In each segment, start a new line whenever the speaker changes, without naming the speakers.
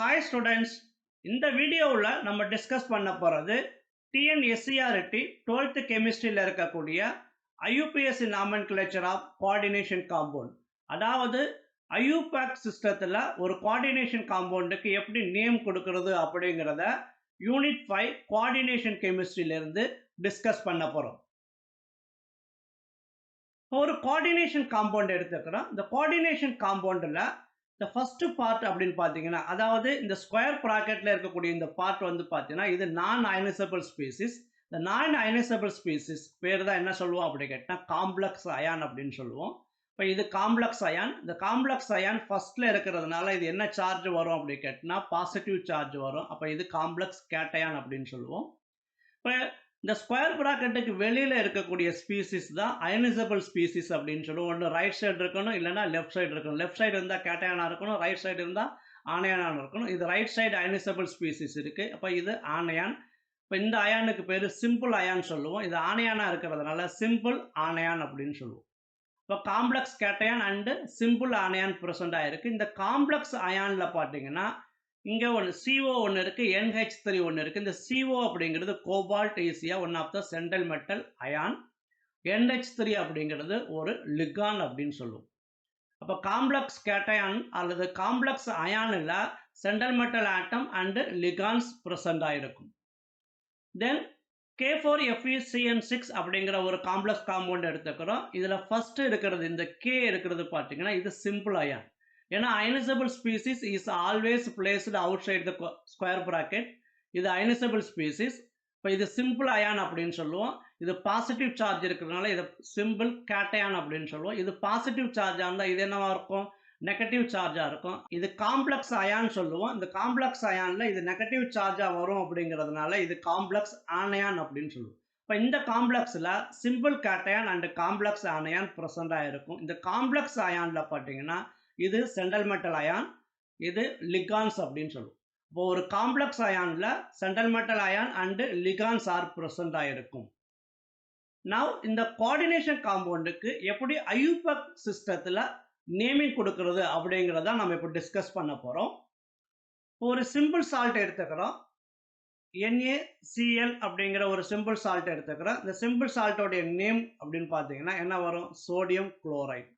Hi students, இந்த வீடியோவில் நம்ம டிஸ்கஸ் பண்ண போகிறது டிஎன்எஸ்சிஆர்டி 12th கெமிஸ்ட்ரியில் இருக்கக்கூடிய ஐயூபிஎஸ்சி நாமென்கிளேச்சர் ஆஃப் கோஆர்டினேஷன் காம்பவுண்ட். அதாவது ஐயூபேக் சிஸ்டத்தில் ஒரு கோஆர்டினேஷன் காம்பவுண்டுக்கு எப்படி நேம் கொடுக்கறது அப்படிங்கிறத யூனிட் 5 கோஆர்டினேஷன் கெமிஸ்ட்ரியிலேருந்து டிஸ்கஸ் பண்ண போகிறோம். ஒரு கோஆர்டினேஷன் காம்பவுண்ட் எடுத்துக்கிறோம். இந்த கோஆர்டினேஷன் காம்பவுண்டில் இந்த ஃபர்ஸ்ட் பார்ட் அப்படின்னு பார்த்தீங்கன்னா, அதாவது இந்த ஸ்கொயர் ப்ராக்கெட்டில் இருக்கக்கூடிய இந்த பார்ட் வந்து பார்த்தீங்கன்னா, இது நான் அயனைசபிள் ஸ்பீசிஸ். இந்த நான் அயனைசபிள் ஸ்பீசிஸ் பேர் தான் என்ன சொல்லுவோம் அப்படி கேட்டால் காம்ப்ளெக்ஸ் அயான் அப்படின்னு சொல்லுவோம். இப்போ இது காம்ப்ளெக்ஸ் அயான். இந்த காம்ப்ளெக்ஸ் அயான் ஃபர்ஸ்ட்ல இருக்கிறதுனால இது என்ன சார்ஜ் வரும் அப்படி கேட்டினா பாசிட்டிவ் சார்ஜ் வரும். அப்போ இது காம்ப்ளெக்ஸ் கேட்டயான் அப்படின்னு சொல்லுவோம். இப்போ இந்த ஸ்கொயர் ப்ராக்கெட்டுக்கு வெளியில் இருக்கக்கூடிய ஸ்பீசிஸ் தான் அயனைசபிள் ஸ்பீசிஸ் அப்படின்னு சொல்லுவோம். ஒன்று ரைட் சைடு இருக்கணும், இல்லைனா லெஃப்ட் சைடு இருக்கணும். லெஃப்ட் சைடு இருந்தால் கேட்டயானாக இருக்கணும், ரைட் சைடு இருந்தால் ஆனையானாக இருக்கணும். இது ரைட் சைடு அயனைசபிள் ஸ்பீசிஸ் இருக்குது. அப்போ இது ஆனையான். இப்போ இந்த அயானுக்கு பேர் சிம்பிள் அயான் சொல்லுவோம். இது ஆனையானாக இருக்கிறதுனால சிம்பிள் ஆனையான் அப்படின்னு சொல்லுவோம். இப்போ complex cation and simple anion present ஆகிருக்கு. இந்த காம்ப்ளெக்ஸ் அயானில் பார்த்தீங்கன்னா இங்கே ஒன்று CO ஒன்று இருக்குது, NH3 ஒன்று இருக்குது. இந்த CO அப்படிங்கிறது கோபால்ட் ஈஸியா one of the central metal ion. NH3 அப்படிங்கிறது ஒரு லிகான் அப்படின்னு சொல்லுவோம். அப்போ காம்ப்ளெக்ஸ் கேட்டயான் அல்லது காம்ப்ளெக்ஸ் அயானில் central metal atom and ligands present ஆகிருக்கும். தென் K4FeCN6 அப்படிங்கிற ஒரு காம்ப்ளெக்ஸ் காம்பவுண்ட் எடுத்துக்கிறோம். இதில் ஃபர்ஸ்ட் இருக்கிறது இந்த K இருக்கிறது பார்த்தீங்கன்னா இது சிம்பிள் அயான். ஏன்னா ionisable species is always placed outside the square bracket. இது அயனைசபிள் ஸ்பீசிஸ். இப்போ இது சிம்பிள் அயான் அப்படின்னு சொல்லுவோம். இது பாசிட்டிவ் சார்ஜ் இருக்கிறதுனால இது சிம்பிள் கேட்டயான் அப்படின்னு சொல்லுவோம். இது பாசிட்டிவ் சார்ஜாக இருந்தால் இது என்னவா இருக்கும், நெகட்டிவ் சார்ஜாக இருக்கும். இது காம்ப்ளெக்ஸ் அயான் சொல்லுவோம். இந்த காம்ப்ளெக்ஸ் அயானில் இது நெகட்டிவ் சார்ஜாக வரும் அப்படிங்கிறதுனால இது காம்ப்ளெக்ஸ் ஆனையான் அப்படின்னு சொல்லுவோம். இப்போ இந்த காம்ப்ளெக்ஸில் simple cation and complex anion ப்ரெசென்டாக இருக்கும். இந்த காம்ப்ளெக்ஸ் அயானில் பார்த்தீங்கன்னா இது சென்ட்ரல் மெட்டல் அயான், இது லிகான்ஸ் அப்படின்னு சொல்லுவோம். இப்போ ஒரு காம்ப்ளெக்ஸ் அயான்ல central metal ion and ligands are present ஆகிருக்கும். நவ் இந்த கோஆர்டினேஷன் காம்பவுண்டுக்கு எப்படி ஐயூபேக் சிஸ்டத்தில் நேமிங் கொடுக்கறது அப்படிங்கிறத நம்ம இப்போ டிஸ்கஸ் பண்ண போகிறோம். ஒரு சிம்பிள் சால்ட் எடுத்துக்கிறோம். NaCl அப்படிங்கிற ஒரு சிம்பிள் சால்ட் எடுத்துக்கிறோம். இந்த சிம்பிள் சால்ட்டோடைய நேம் அப்படின்னு பார்த்தீங்கன்னா என்ன வரும், சோடியம் குளோரைடு.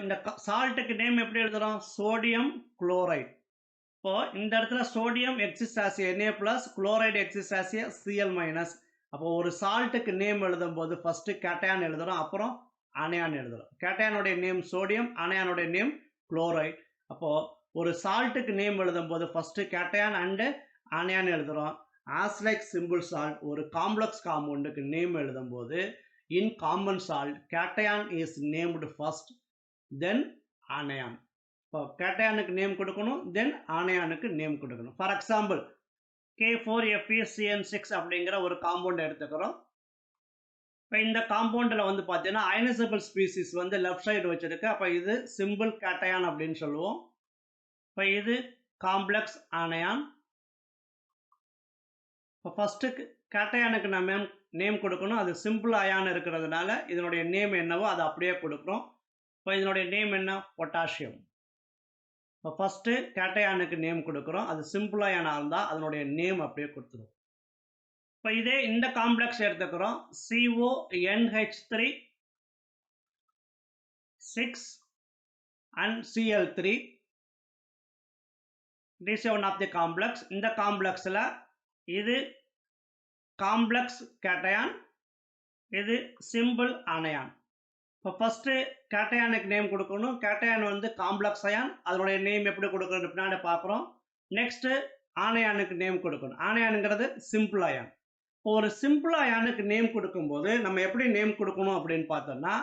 இந்த சால்ட்டுக்கு நேம் எப்படி எழுதுறோம், சோடியம் குளோரைடு. இப்போ இந்த இடத்துல sodium exist as Na plus, chloride exist as Cl minus. அப்போ ஒரு சால்ட்டுக்கு நேம் எழுதும் போது ஃபர்ஸ்ட் கேட்டயான் எழுதுறோம், அப்புறம் அனையான் எழுதுறோம். கேட்டயானுடைய நேம் சோடியம், அனையானுடைய நேம் குளோரைடு. அப்போ ஒரு சால்ட்டுக்கு நேம் எழுதும் போது ஃபர்ஸ்ட் கேட்டயான் அண்டு அனையான் எழுதுறோம். ஆஸ் லைக் சிம்பிள் சால்ட் ஒரு காம்ப்ளெக்ஸ் காம்பவுண்டுக்கு நேம் எழுதும் போது in common salt cation is named first, then anion. இப்போ கேட்டயானுக்கு நேம் கொடுக்கணும், தென் ஆனையானுக்கு நேம் கொடுக்கணும். ஃபார் எக்ஸாம்பிள் K4FeCN6 அப்படிங்கிற ஒரு காம்பவுண்ட் எடுத்துக்கிறோம். இப்போ இந்த காம்பவுண்டில் வந்து பார்த்தீங்கன்னா அயனைசபிள் ஸ்பீசிஸ் வந்து லெஃப்ட் சைடு வச்சிருக்கு. அப்போ இது சிம்பிள் கேட்டயான் அப்படின்னு சொல்லுவோம். இப்போ இது காம்ப்ளெக்ஸ் ஆனையான். இப்போ ஃபர்ஸ்ட்டு கேட்டயானுக்கு நம்ம நேம் கொடுக்கணும். அது சிம்பிள் அயான் இருக்கிறதுனால இதனுடைய நேம் என்னவோ அதை அப்படியே கொடுக்குறோம். இப்போ இதனுடைய நேம் என்ன, பொட்டாசியம். இப்போ ஃபர்ஸ்ட்டு கேட்டயானுக்கு நேம் கொடுக்குறோம். அது சிம்பிள் அயானாக இருந்தால் அதனுடைய நேம் அப்படியே கொடுத்துரும். இப்போ இதே இந்த காம்ப்ளெக்ஸ் எடுத்துக்கிறோம். CONH3 6 and Cl3. This one of the complex. இந்த காம்ப்ளெக்ஸில் இது காம்ப்ளெக்ஸ் கேட்டயான், இது சிம்பிள் அனையான். இப்போ ஃபர்ஸ்ட்டு கேட்டயானுக்கு நேம் கொடுக்கணும். கேட்டயான் வந்து காம்ப்ளெக்ஸ் அயான், அதனுடைய நேம் எப்படி கொடுக்கறது பின்னாடி பார்க்குறோம். நெக்ஸ்ட்டு ஆனையானுக்கு நேம் கொடுக்கணும். ஆனையானுங்கிறது சிம்பிள் அயான். இப்போ ஒரு சிம்பிள் அயானுக்கு நேம் கொடுக்கும்போது நம்ம எப்படி நேம் கொடுக்கணும் அப்படின்னு பார்த்தோம்னா,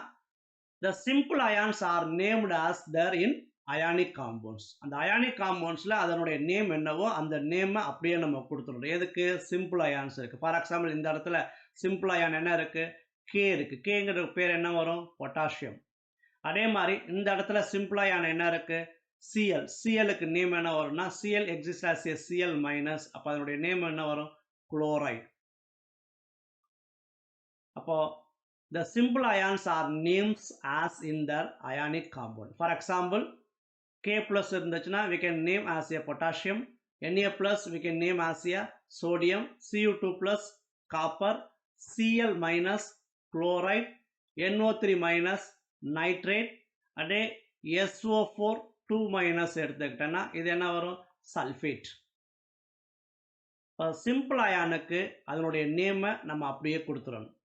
the simple ions are named as their in ionic compounds. அந்த அயானிக் காம்பவுண்ட்ஸில் அதனுடைய நேம் என்னவோ அந்த நேமை அப்படியே நம்ம கொடுத்துடணும். எதுக்கு, சிம்பிள் அயான்ஸ் இருக்குது. ஃபார் எக்ஸாம்பிள் இந்த இடத்துல சிம்பிள் அயான் என்ன இருக்குது, K இருக்குது. Kங்கிற பேர் என்ன வரும், பொட்டாசியம். அதே மாதிரி இந்த இடத்துல சிம்பிள் அயான் என்ன இருக்குது, Cl. Clக்கு நேம் என்ன வரும்னா Cl exist as Cl minus. அப்போ அதனுடைய நேம் என்ன வரும், குளோரைடு. அப்போ the simple ions are names as in their ionic compound. For example, K plus இருந்துச்சுன்னா we can name as a potassium, Na plus we can name as a sodium, Cu2 plus copper, Cl minus chloride, NO3 minus nitrate, அதே SO4 2 minus எடுத்துக்கிட்டேன்னா இது என்ன வரும்? Sulphate. Simple அயானுக்கு அதனுடைய நேமை நம்ம அப்படியே கொடுத்துடணும்.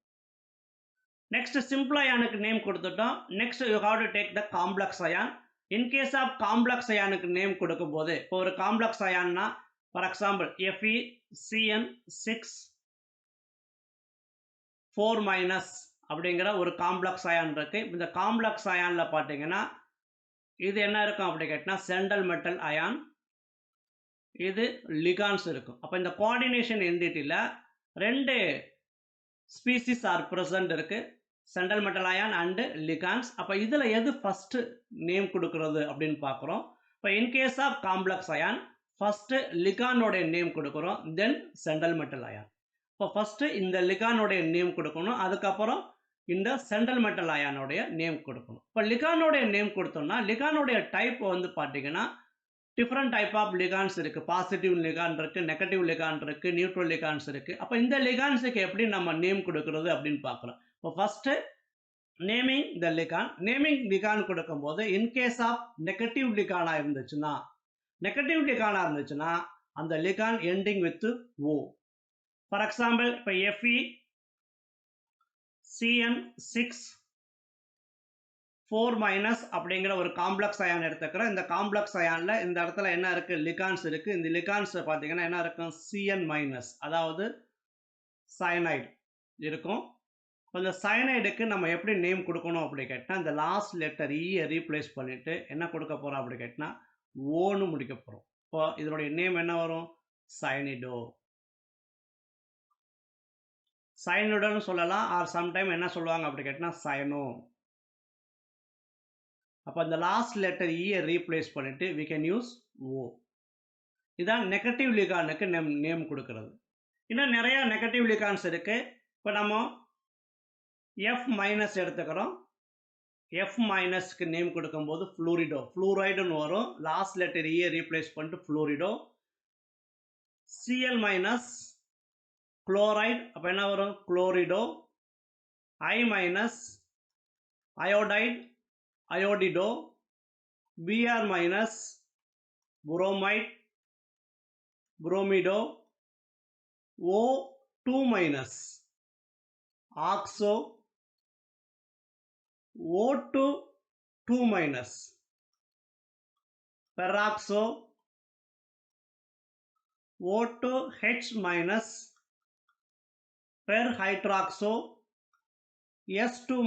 நெக்ஸ்ட் சிம்பிள் அயானுக்கு நேம் கொடுத்துட்டோம். Next you have to take the complex ion. In case of complex அயானுக்கு நேம் கொடுக்கும் போது, இப்போ ஒரு காம்ப்ளெக்ஸ் அயான்னா ஃபார் எக்ஸாம்பிள் FeCN6 4- அப்படிங்கிற ஒரு காம்ப்ளெக்ஸ் அயான் இருக்கு. இந்த காம்ப்ளெக்ஸ் அயான்ல பார்த்தீங்கன்னா இது என்ன இருக்கும் அப்படி கேட்டினா சென்ட்ரல் மெட்டல் அயான், இது லிகான்ஸ் இருக்கும். அப்போ இந்த கோஆர்டினேஷன் என்டிட்டியில் 2 ஸ்பீசிஸ் ஆர் ப்ரெசன்ட் இருக்கு, central metal ion and ligands. அப்போ இதில் எது ஃபஸ்ட்டு நேம் கொடுக்கறது அப்படின்னு பார்க்குறோம். இப்போ in case of complex ion first லிகானோடைய நேம் கொடுக்குறோம், தென் சென்ட்ரல் மெட்டல் அயான். இப்போ ஃபஸ்ட்டு இந்த லிகானோடைய நேம் கொடுக்கணும், அதுக்கப்புறம் இந்த சென்ட்ரல் மெட்டல் அயானோடைய நேம் கொடுக்கணும். இப்போ லிகானோடைய நேம் கொடுத்தோம்னா லிகானோடைய டைப் வந்து பார்த்தீங்கன்னா டிஃப்ரெண்ட் டைப் ஆஃப் லிகான்ஸ் இருக்குது. பாசிட்டிவ் லிகான் இருக்குது, நெகட்டிவ் லிகான் இருக்குது, நியூட்ரல் லிகான்ஸ் இருக்குது. அப்போ இந்த லிகான்ஸுக்கு எப்படி நம்ம நேம் கொடுக்கறது அப்படின்னு பார்க்குறோம். இப்போ first naming the ligand. Naming ligand கொடுக்கும்போது இன்கேஸ் ஆஃப் நெகட்டிவ் லிகானாக இருந்துச்சுன்னா அந்த ligand ending with O. For example இப்போ FeCN6 அப்படிங்கிற ஒரு காம்ப்ளெக்ஸ் அயான் எடுத்துக்கிறோம். இந்த காம்ப்ளெக்ஸ் அயான்ல இந்த இடத்துல என்ன இருக்கு? லிகான்ஸ் இருக்கு. இந்த லிகான்ஸ் பார்த்தீங்கன்னா என்ன இருக்கும்? Cn-, அதாவது சயனைடு இருக்கும். இந்த சயனைடுக்கு நம்ம எப்படி நேம் கொடுக்கணும் அப்படி கேட்டால் இந்த லாஸ்ட் லெட்டர் ஈயை ரீப்ளேஸ் பண்ணிட்டு என்ன கொடுக்க போறோம் அப்படி கேட்டால் ஓன்னு முடிக்க போறோம். இப்போ இதனுடைய நேம் என்ன வரும்? சயனிடோ. சயனிடோன்னு சொல்லலாம், ஆர் சம்டைம் என்ன சொல்லுவாங்க அப்படி கேட்டால் சயனோ. அப்போ இந்த லாஸ்ட் லெட்டர் ஈயை ரீப்ளேஸ் பண்ணிட்டு we can use ஓ. இதான் நெகட்டிவ் லிகானுக்கு நேம் கொடுக்கறது. இன்னும் நிறைய நெகட்டிவ் லிகான்ஸ் இருக்கு. இப்போ நம்ம F- எடுத்துக்கிறோம். F- நேம் கொடுக்கும்போது ஃப்ளூரிடோ, ஃப்ளூரைடுன்னு வரும். லாஸ்ட் லெட்டர் ஈயை ரீப்ளேஸ் பண்ணிட்டு ஃப்ளூரிடோ. Cl- குளோரைடு, அப்போ என்ன வரும்? Chlorido. I- iodide, iodido. Br- bromide, bromido. O2- oxo. O2- peroxo. O2H- perhydroxo. S2-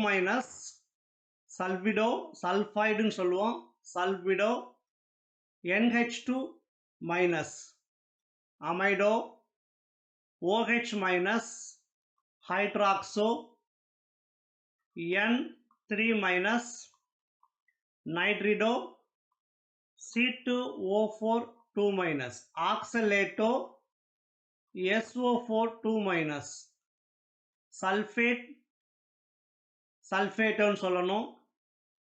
sulfido, சல்ஃபைடுன்னு சொல்லுவோம், sulfido. NH2- அமைடோ. OH- ஹைட்ராக்சோ. N3- நைட்ரிடோ. C2O4 2- ஆக்சலேட்டோ. SO4 2- sulphate, சல்ஃபேட்டோன்னு சொல்லணும்.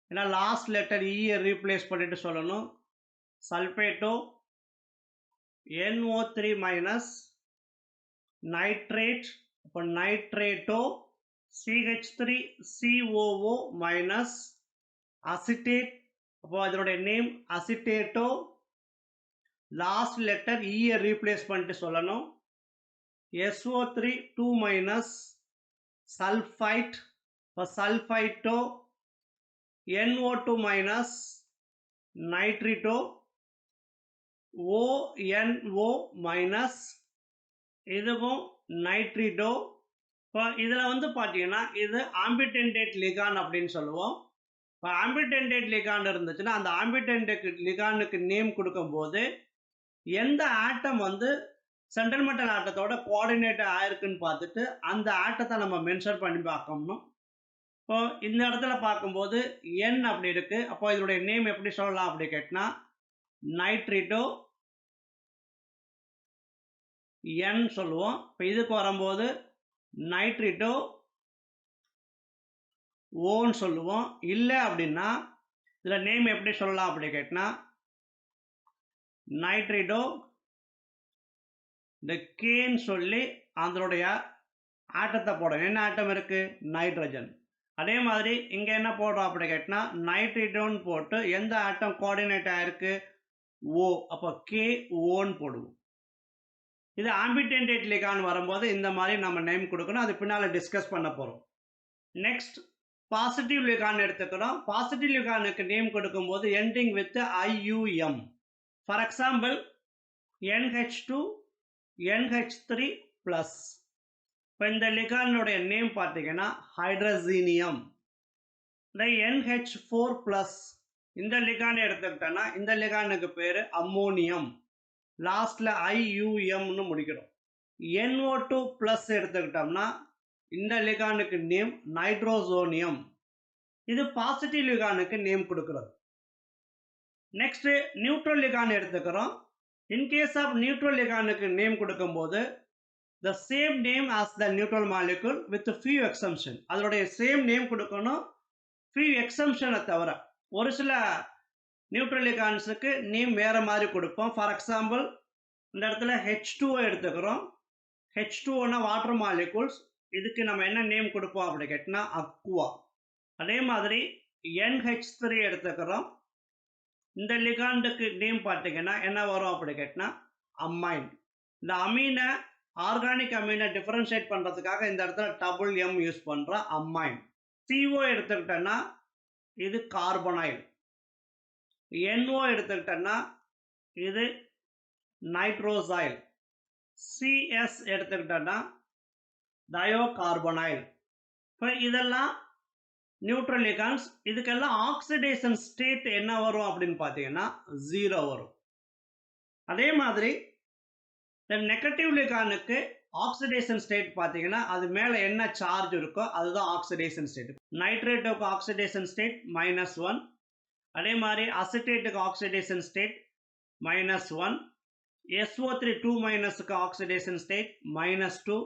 ஏன்னா லாஸ்ட் லெட்டர் ஈயை ரீப்ளேஸ் பண்ணிட்டு சொல்லணும். சல்ஃபேட்டோ. NO3- நைட்ரேட், அப்போ நைட்ரேட்டோ. CH3COO- அசிட்டேட், அப்போ அதனுடைய நேம் அசிட்டேட்டோ. லாஸ்ட் லெட்டர் ஈயை ரீப்ளேஸ் பண்ணிட்டு சொல்லணும். SO3 2- சல்ஃபைட், இப்போ சல்ஃபைட்டோ. NO2- நைட்ரிட்டோ. ONO- இதுவும் நைட்ரிட்டோ. இப்போ இதில் வந்து பார்த்தீங்கன்னா இது ஆம்பிடென்டேட் லிகான் அப்படின்னு சொல்லுவோம். இப்போ ஆம்பிடென்டேட் லிகான் இருந்துச்சுன்னா அந்த ஆம்பிடென்டேட் லிகானுக்கு நேம் கொடுக்கும்போது எந்த ஆட்டம் வந்து சென்ட்ரல் மெட்டல் ஆட்டத்தோட கோஆர்டினேட் ஆயிருக்குன்னு பார்த்துட்டு அந்த ஆட்டத்தை நம்ம மென்ஷன் பண்ணி பார்க்கணும். இப்போ இந்த இடத்துல பார்க்கும்போது N அப்படி இருக்கு. அப்போ இதனுடைய நேம் எப்படி சொல்லலாம் அப்படி கேட்டினா நைட்ரிட்டோ N சொல்லுவோம். இப்போ இதுக்கு வரும்போது நைட்ரிட்டோ ஓன்னு சொல்லுவோம். இல்லை அப்படின்னா இதில் நேம் எப்படி சொல்லலாம் அப்படி கேட்டினா நைட்ரிடோ இந்த கேன்னு சொல்லி அதனுடைய ஆட்டத்தை போடும். என்ன ஆட்டம் இருக்குது? நைட்ரஜன். அதே மாதிரி இங்கே என்ன போடுறோம் அப்படி கேட்டினா நைட்ரிடோன்னு போட்டு எந்த ஆட்டம் கோஆர்டினேட் ஆகிருக்கு? ஓ. அப்போ கே ஓன்னு போடுவோம். இது ஆம்பிடென்டேட் லிகான் வரும்போது இந்த மாதிரி நம்ம நேம் கொடுக்கணும். அது பின்னால் டிஸ்கஸ் பண்ண போகிறோம். நெக்ஸ்ட் பாசிட்டிவ் லிகான் எடுத்துக்கிறோம். பாசிட்டிவ் லிகானுக்கு நேம் கொடுக்கும்போது ending with IUM. For example NH2 NH3 plus. இப்போ இந்த லிகானுடைய நேம் பார்த்தீங்கன்னா ஹைட்ரசீனியம். இந்த NH4 ப்ளஸ் இந்த லிகான் எடுத்துக்கிட்டோன்னா இந்த லிகானுக்கு பேர் அம்மோனியம். லாஸ்ட்டில் IUMனு முடிக்கிறோம். NO2 ப்ளஸ் எடுத்துக்கிட்டோம்னா இந்த லிகானுக்கு நேம் நைட்ரோசோனியம். இது பாசிட்டிவ் லிகானுக்கு நேம் கொடுக்கிறது. நெக்ஸ்ட் நியூட்ரல் லிகான் எடுத்துக்கிறோம். இன் கேஸ் ஆஃப் நியூட்ரல் லிகானுக்கு நேம் கொடுக்கும்போது the same name as the neutral molecule with few exemption. அதனுடைய சேம் நேம் கொடுக்கணும், few exemption தவிர. ஒரு சில நியூட்ரல் லிகான்ஸுக்கு நேம் வேற மாதிரி கொடுப்போம். ஃபார் எக்ஸாம்பிள் இந்த இடத்துல H2 எடுத்துக்கிறோம். H2னா வாட்டர் மாலிகூல்ஸ். இதுக்கு நம்ம என்ன நேம் கொடுப்போம் அப்படி கேட்டினா அக்வா. அதே மாதிரி NH3 எடுத்துக்கிறோம். இந்த லிகாண்டுக்கு நேம் பார்த்தீங்கன்னா என்ன வரும் அப்படி கேட்டினா அமைன். இந்த அமீனை ஆர்கானிக் அமீனை டிஃபரன்ஷியேட் பண்ணுறதுக்காக இந்த இடத்துல டபுள் M யூஸ் பண்ணுறோம், அமைன். CO எடுத்துக்கிட்டோன்னா இது கார்பனைல். NO எடுத்துக்கிட்டோன்னா இது நைட்ரோசைல். CS எடுத்துக்கிட்டோன்னா டயோகார்பனைல். இப்போ இதெல்லாம் நியூட்ரல் லிகான்ஸ். இதுக்கெல்லாம் ஆக்சிடேஷன் ஸ்டேட் என்ன வரும் அப்படின்னு பார்த்தீங்கன்னா 0 வரும். அதே மாதிரி இந்த நெகட்டிவ் லிகானுக்கு ஆக்சிடேஷன் ஸ்டேட் பார்த்தீங்கன்னா அது மேலே என்ன சார்ஜ் இருக்கோ அதுதான் ஆக்சிடேஷன் ஸ்டேட். நைட்ரேட்டுக்கு ஆக்சிடேஷன் ஸ்டேட் -1. அதே மாதிரி அசிட்டேட்டுக்கு oxidation state -1. SO3 2- oxidation state -2.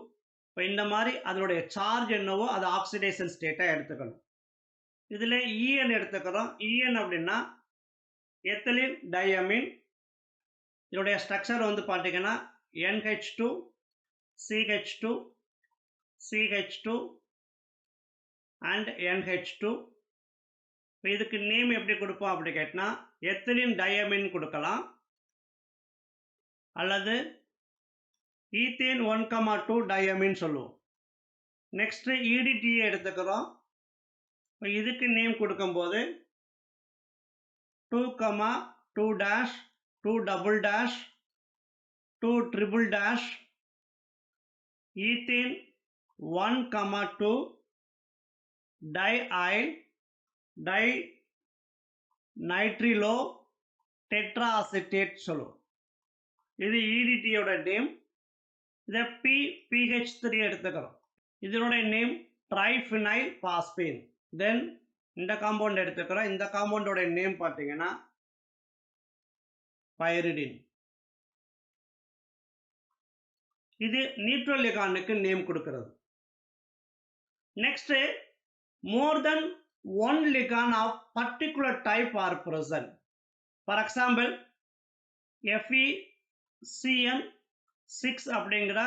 இப்போ இந்த மாதிரி அதனுடைய சார்ஜ் என்னவோ அது ஆக்சிடேஷன் ஸ்டேட்டாக எடுத்துக்கணும். இதில் EN எடுத்துக்கிறோம். EN அப்படின்னா எத்திலின் டையமின். இதனுடைய ஸ்ட்ரக்சர் வந்து பார்த்தீங்கன்னா NH2 CH2 CH2 and NH2. இப்போ இதுக்கு நேம் எப்படி கொடுப்போம் அப்படி கேட்டினா எத்திலின் டையமின் கொடுக்கலாம், அல்லது ஈத்தேன் 1,2 டையமின் சொல்லுவோம். நெக்ஸ்ட் EDTA எடுத்துக்கிறோம். இப்போ இதுக்கு நேம் கொடுக்கும்போது 2,2 2 2 2 ஈத்தேன் 1,2 டைஐல் டை நைட்ரிலோ டெட்ராஅசிட்டேட் சொல்லுவோம். இது EDTA நேம். இதை PH3 எடுத்துக்கிறோம். இதனுடைய நேம் ட்ரைஃபினைல் பாஸ்பேன். தென் இந்த காம்பவுண்ட் எடுத்துக்கிறோம். இந்த காம்பவுண்டோட நேம் பார்த்தீங்கன்னா பைரிடின். இது நியூட்ரல் லிகானுக்கு நேம் கொடுக்கிறது. Next more than one ligand of particular type are present. For example FeCN6 அப்படிங்கிற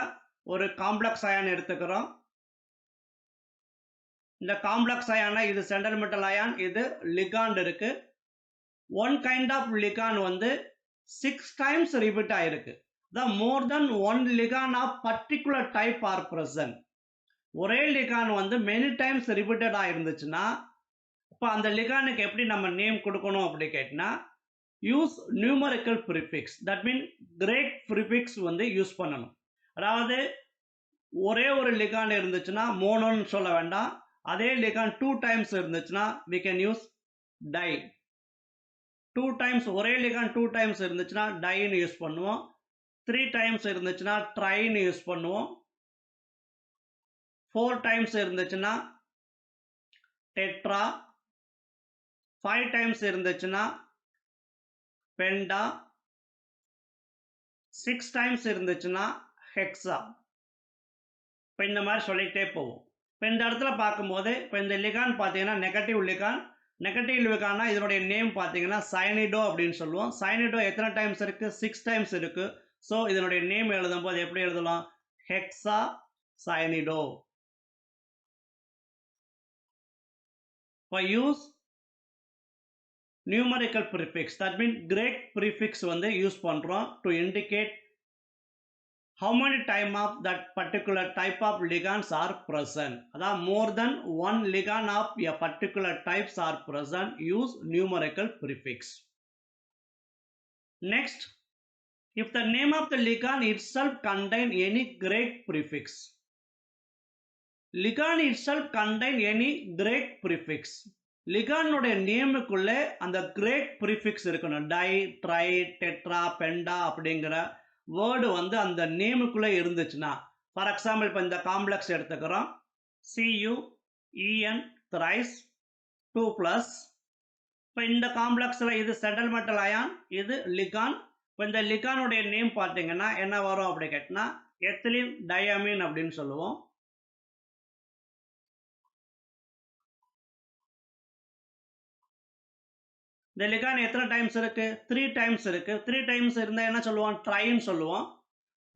ஒரு காம்ப்ளெக்ஸ் அயான் எடுத்துக்கிறோம். இந்த காம்ப்ளெக்ஸ் அயானை இது சென்ட்ரல் மெட்டல் அயான், இது லிகாண்ட் இருக்கு. ஒன் கைண்ட் ஆஃப் லிகான் வந்து 6 times ரிப்பீட் ஆயிருக்கு. The more than one ligand of particular type are present. ஒரே லிகான் வந்து மெனி டைம்ஸ் ரிப்பீட்டடா இருந்துச்சுன்னா இப்போ அந்த லிகானுக்கு எப்படி நம்ம நேம் கொடுக்கணும் அப்படி கேட்டினா use numerical prefix. That mean Greek prefix வந்து யூஸ் பண்ணணும். அதாவது ஒரே ஒரு லிகான் இருந்துச்சுன்னா மோனோன்னு சொல்ல வேண்டாம். அதே லிகான் 2 times இருந்துச்சுன்னா we can use di. 2 times ஒரே லிகான் 2 times இருந்துச்சுன்னா டைன்னு யூஸ் பண்ணுவோம். 3 times இருந்துச்சுன்னா ட்ரைன்னு யூஸ் பண்ணுவோம். 4 times இருந்துச்சுன்னா டெட்ரா. 5 times இருந்துச்சுன்னா பெண்டா. 6 times இருந்துச்சுன்னா ஹெக்ஸா. இப்போ இந்த மாதிரி சொல்லிக்கிட்டே போவோம். இப்போ இந்த இடத்துல பார்க்கும்போது இப்போ இந்த லிகான் பார்த்தீங்கன்னா நெகட்டிவ் லிகான். நெகட்டிவ் லிகான்னா இதனுடைய நேம் பார்த்தீங்கன்னா சயனிடோ அப்படின்னு சொல்லுவோம். சயனிடோ எத்தனை டைம்ஸ் இருக்குது? 6 டைம்ஸ் இருக்குது. ஸோ இதனுடைய நேம் எழுதும்போது எப்படி எழுதலாம்? Hexa cyanido. இப்போ use numerical prefix, that means Greek prefix வந்து யூஸ் பண்றோம் to indicate how many time of that particular type of ligands are present. அதாவது more than one ligand of a particular types are present, use numerical prefix. Next, if the name of the ligand itself contain any Greek prefix. Ligand itself contain any Greek prefix. லிகானுடைய நேமுக்குள்ளே அந்த Craig prefix இருக்கணும். Tie, try, tetra, பெண்டா அப்படிங்கிற word வந்து அந்த நேமுக்குள்ளே இருந்துச்சுன்னா, for example இப்போ இந்த complex எடுத்துக்கிறோம். CuEn thrice 2+. இப்போ இந்த காம்ப்ளெக்ஸில் இது செட்டில்மெண்டல் அயான், இது லிகான். இப்போ இந்த லிகானுடைய நேம் பார்த்தீங்கன்னா என்ன வரும் அப்படி கேட்டினா எத்திலீன் டையமீன் அப்படின்னு சொல்லுவோம். இந்த லிகான் எத்தனை டைம்ஸ் இருக்கு? 3 டைம்ஸ் இருக்கு. 3 டைம்ஸ் இருந்தா என்ன சொல்லுவோம்? ட்ரைன்னு சொல்லுவோம்.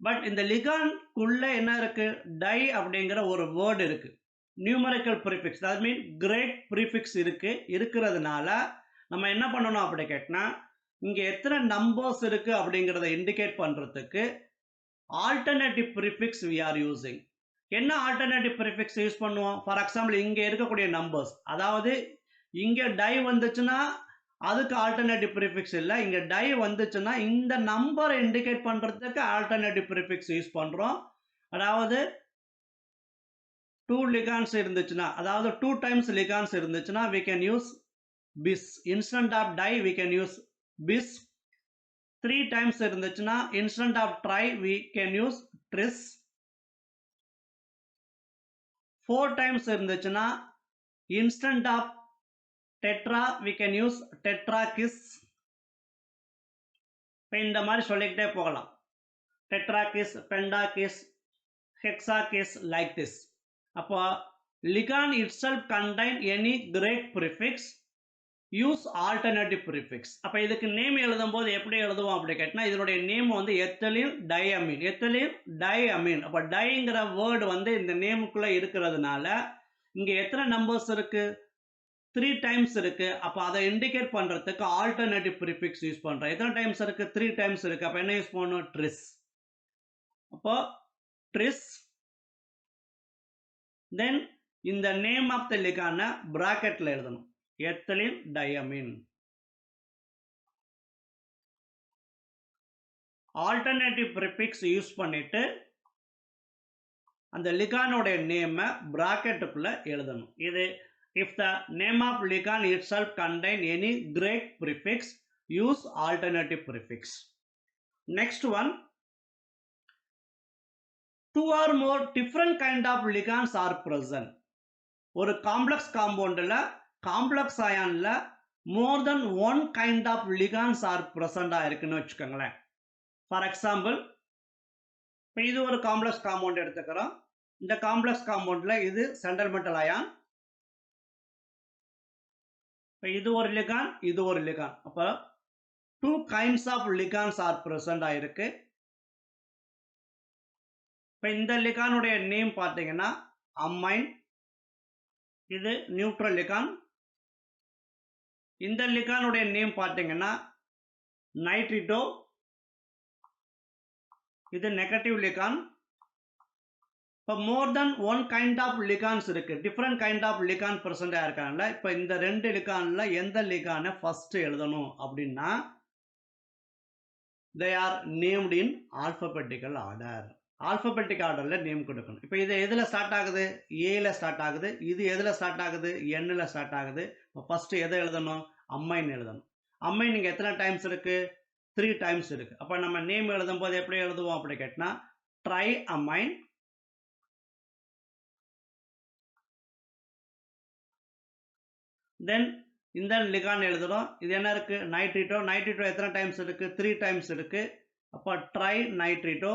பட் இந்த லிகான்குள்ள என்ன இருக்கு? டை அப்படிங்கிற ஒரு வேர்டு இருக்கு. Numerical prefix, that mean Greek prefix இருக்கு. இருக்கிறதுனால நம்ம என்ன பண்ணணும் அப்படி கேட்டினா, இங்க எத்தனை நம்பர்ஸ் இருக்கு அப்படிங்கிறத இண்டிகேட் பண்றதுக்கு alternative prefix we are using. என்ன ஆல்டர்னேட்டிவ் ப்ரிஃபிக்ஸ் யூஸ் பண்ணுவோம்? ஃபார் எக்ஸாம்பிள் இங்க இருக்கக்கூடிய நம்பர்ஸ், அதாவது இங்க டை வந்துச்சுன்னா அதுக்கு ஆல்டர்னேட்டிவ் ப்ரிஃபிக்ஸ் இல்லை. இங்கே டை வந்துச்சுன்னா இந்த நம்பரை இண்டிகேட் பண்ணுறதுக்கு ஆல்டர்னேட்டிவ் ப்ரிஃபிக்ஸ் யூஸ் பண்ணுறோம். அதாவது 2 லிகான்ஸ் இருந்துச்சுன்னா, அதாவது 2 டைம்ஸ் லிகான்ஸ் இருந்துச்சுன்னா we can use bis. Instead of di we can use bis. 3 times இருந்துச்சுன்னா instead of tri we can use tris. 4 times இருந்துச்சுன்னா instead of tetra we can use tetrakis. இப்போ இந்த மாதிரி சொல்லிக்கிட்டே போகலாம். டெட்ராகிஸ், பெண்டாகிஸ், ஹெக்ஸாகிஸ், லைக் திஸ். அப்போ லிகான் itself contain any Greek prefix, use alternative prefix. அப்போ இதுக்கு நேம் எழுதும்போது எப்படி எழுதுவோம் அப்படி கேட்டினா, இதனுடைய நேம் வந்து எத்திலீன் டையமீன். Ethylene diamine. அப்போ டைங்கிற வேர்டு வந்து இந்த நேமுக்குள்ளே இருக்கிறதுனால இங்கே எத்தனை நம்பர்ஸ் இருக்கு? 3 டைம்ஸ் இருக்கு. அப்போ அதை இண்டிகேட் பண்றதுக்கு ஆல்டர்னேட்டிவ் ப்ரிஃபிக்ஸ் யூஸ் பண்றோம். எத்தனை டைம்ஸ் இருக்கு? 3 டைம்ஸ் இருக்கு. அப்போ என்ன யூஸ் பண்ணணும்? ட்ரிஸ். அப்போ ட்ரிஸ். தென் இந்த நேம் ஆஃப் த லிகான பிராக்கெட்ல எழுதணும். Ethylene diamine. Alternative prefix use பண்ணிட்டு அந்த லிகானோட நேமை பிராக்கெட்டுக்குள்ள எழுதணும். இது if the name of ligand itself contain any Greek prefix, use alternative prefix. Next one, 2 or more different kind of ligands are present. ஒரு காம்ப்ளெக்ஸ் காம்பவுண்ட்ல, complex அயான்ல more than one kind of ligands are present இருக்குன்னு வச்சுக்கோங்களேன். For example, இப்போ இது ஒரு complex compound எடுத்துக்கிறோம். இந்த காம்ப்ளெக்ஸ் காம்பவுண்ட்ல இது சென்டர்மெண்டல் அயான். இது ஒரு லிகான், இது ஒரு லிகான். அப்போ 2 kinds of ligands are present ஆயிருக்கு. இப்போ இந்த லிகானுடைய நேம் பார்த்தீங்கன்னா அமைன். இது நியூட்ரல் லிகான். இந்த லிகானுடைய நேம் பார்த்தீங்கன்னா நைட்ரிட்டோ. இது நெகட்டிவ் லிகான். இப்போ more than one kind of ligands இருக்கு. டிஃப்ரெண்ட் கைண்ட் ஆஃப் லிகான் ப்ரெசென்டாக இருக்காங்கல்ல. இப்போ இந்த 2 லிகான்ல எந்த லிகானை ஃபர்ஸ்ட் எழுதணும் அப்படின்னா, they are named in alphabetical order. Alphabetic ஆர்டரில் நேம் கொடுக்கணும். இப்போ இது எதில் ஸ்டார்ட் ஆகுது? ஏல ஸ்டார்ட் ஆகுது. இது எதில் ஸ்டார்ட் ஆகுது? எண்ணில் ஸ்டார்ட் ஆகுது. இப்போ ஃபர்ஸ்ட் எதை எழுதணும்? அம்மைன் எழுதணும். அம்மைன் இங்கே எத்தனை டைம்ஸ் இருக்கு? 3 டைம்ஸ் இருக்கு. அப்போ நம்ம நேம் எழுதும் போது எப்படி எழுதுவோம் அப்படி கேட்டினா, ட்ரை அமைன். தென் இந்த லிகான் எழுதுறோம். இது என்ன இருக்கு? நைட்ரிட்டோ. நைட்ரிட்டோ எத்தனை டைம்ஸ் இருக்கு? 3 டைம்ஸ் இருக்கு. அப்போ ட்ரை நைட்ரிட்டோ.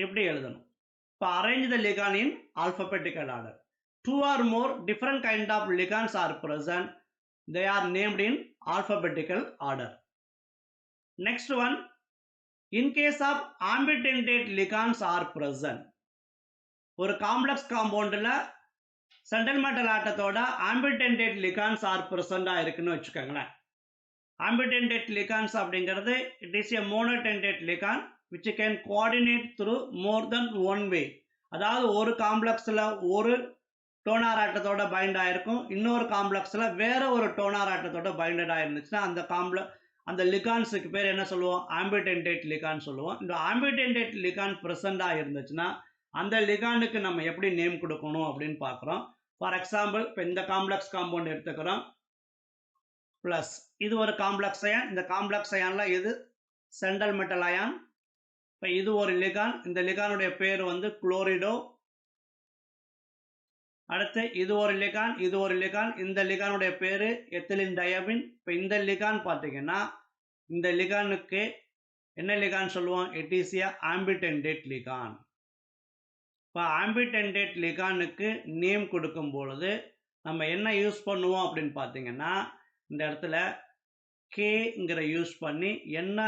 இப்படி எழுதணும். இப்போ arrange the ligand in alphabetical order. 2 or more different kind of ligands are present. They are named in alphabetical order. Next one, in case of ambidextrate ligands are present. ஒரு complex காம்பவுண்டில் central metal ஆட்டத்தோட ambidentate ligands are ப்ரெசண்டா இருக்குன்னு வச்சுக்கோங்களேன். Ambidentate ligands அப்படிங்கிறது it is a monodentate ligand which can coordinate through more than one way. அதாவது ஒரு காம்ப்ளெக்ஸில் ஒரு டோனார் ஆட்டத்தோட பைண்ட் ஆயிருக்கும், இன்னொரு காம்ப்ளெக்ஸில் வேற ஒரு டோனார் ஆட்டத்தோட பைண்டட் ஆயிருந்துச்சுன்னா அந்த லிகான்ஸுக்கு பேர் என்ன சொல்லுவோம்? ஆம்பிடென்டேட் லிகான் சொல்லுவோம். இந்த ஆம்பிடென்டேட் லிகான் ப்ரெசண்டாக இருந்துச்சுன்னா அந்த லிகானுக்கு நம்ம எப்படி நேம் கொடுக்கணும் அப்படின்னு பார்க்குறோம். ஃபார் எக்ஸாம்பிள், இப்போ இந்த காம்ப்ளெக்ஸ் காம்பவுண்ட் எடுத்துக்கிறோம். ப்ளஸ் இது ஒரு காம்ப்ளெக்ஸ் அயான். இந்த காம்ப்ளெக்ஸ் அயானில் இது சென்ட்ரல் மெட்டல் அயான். இப்போ இது ஒரு லிகான். இந்த லிகானுடைய பேர் வந்து குளோரிடோ. அடுத்து இது ஒரு லிகான், இது ஒரு லிகான். இந்த லிகானுடைய பேர் எத்திலின் டயமின். இப்போ இந்த லிகான் பார்த்தீங்கன்னா இந்த லிகானுக்கு என்ன லிகான் சொல்லுவோம்? It is a ambidentate ligand. இப்போ ஆம்பிடென்டேட் லிகானுக்கு நேம் கொடுக்கும் பொழுது நம்ம என்ன யூஸ் பண்ணுவோம் அப்படின்னு பார்த்தீங்கன்னா, இந்த இடத்துல கேங்கிற யூஸ் பண்ணி என்ன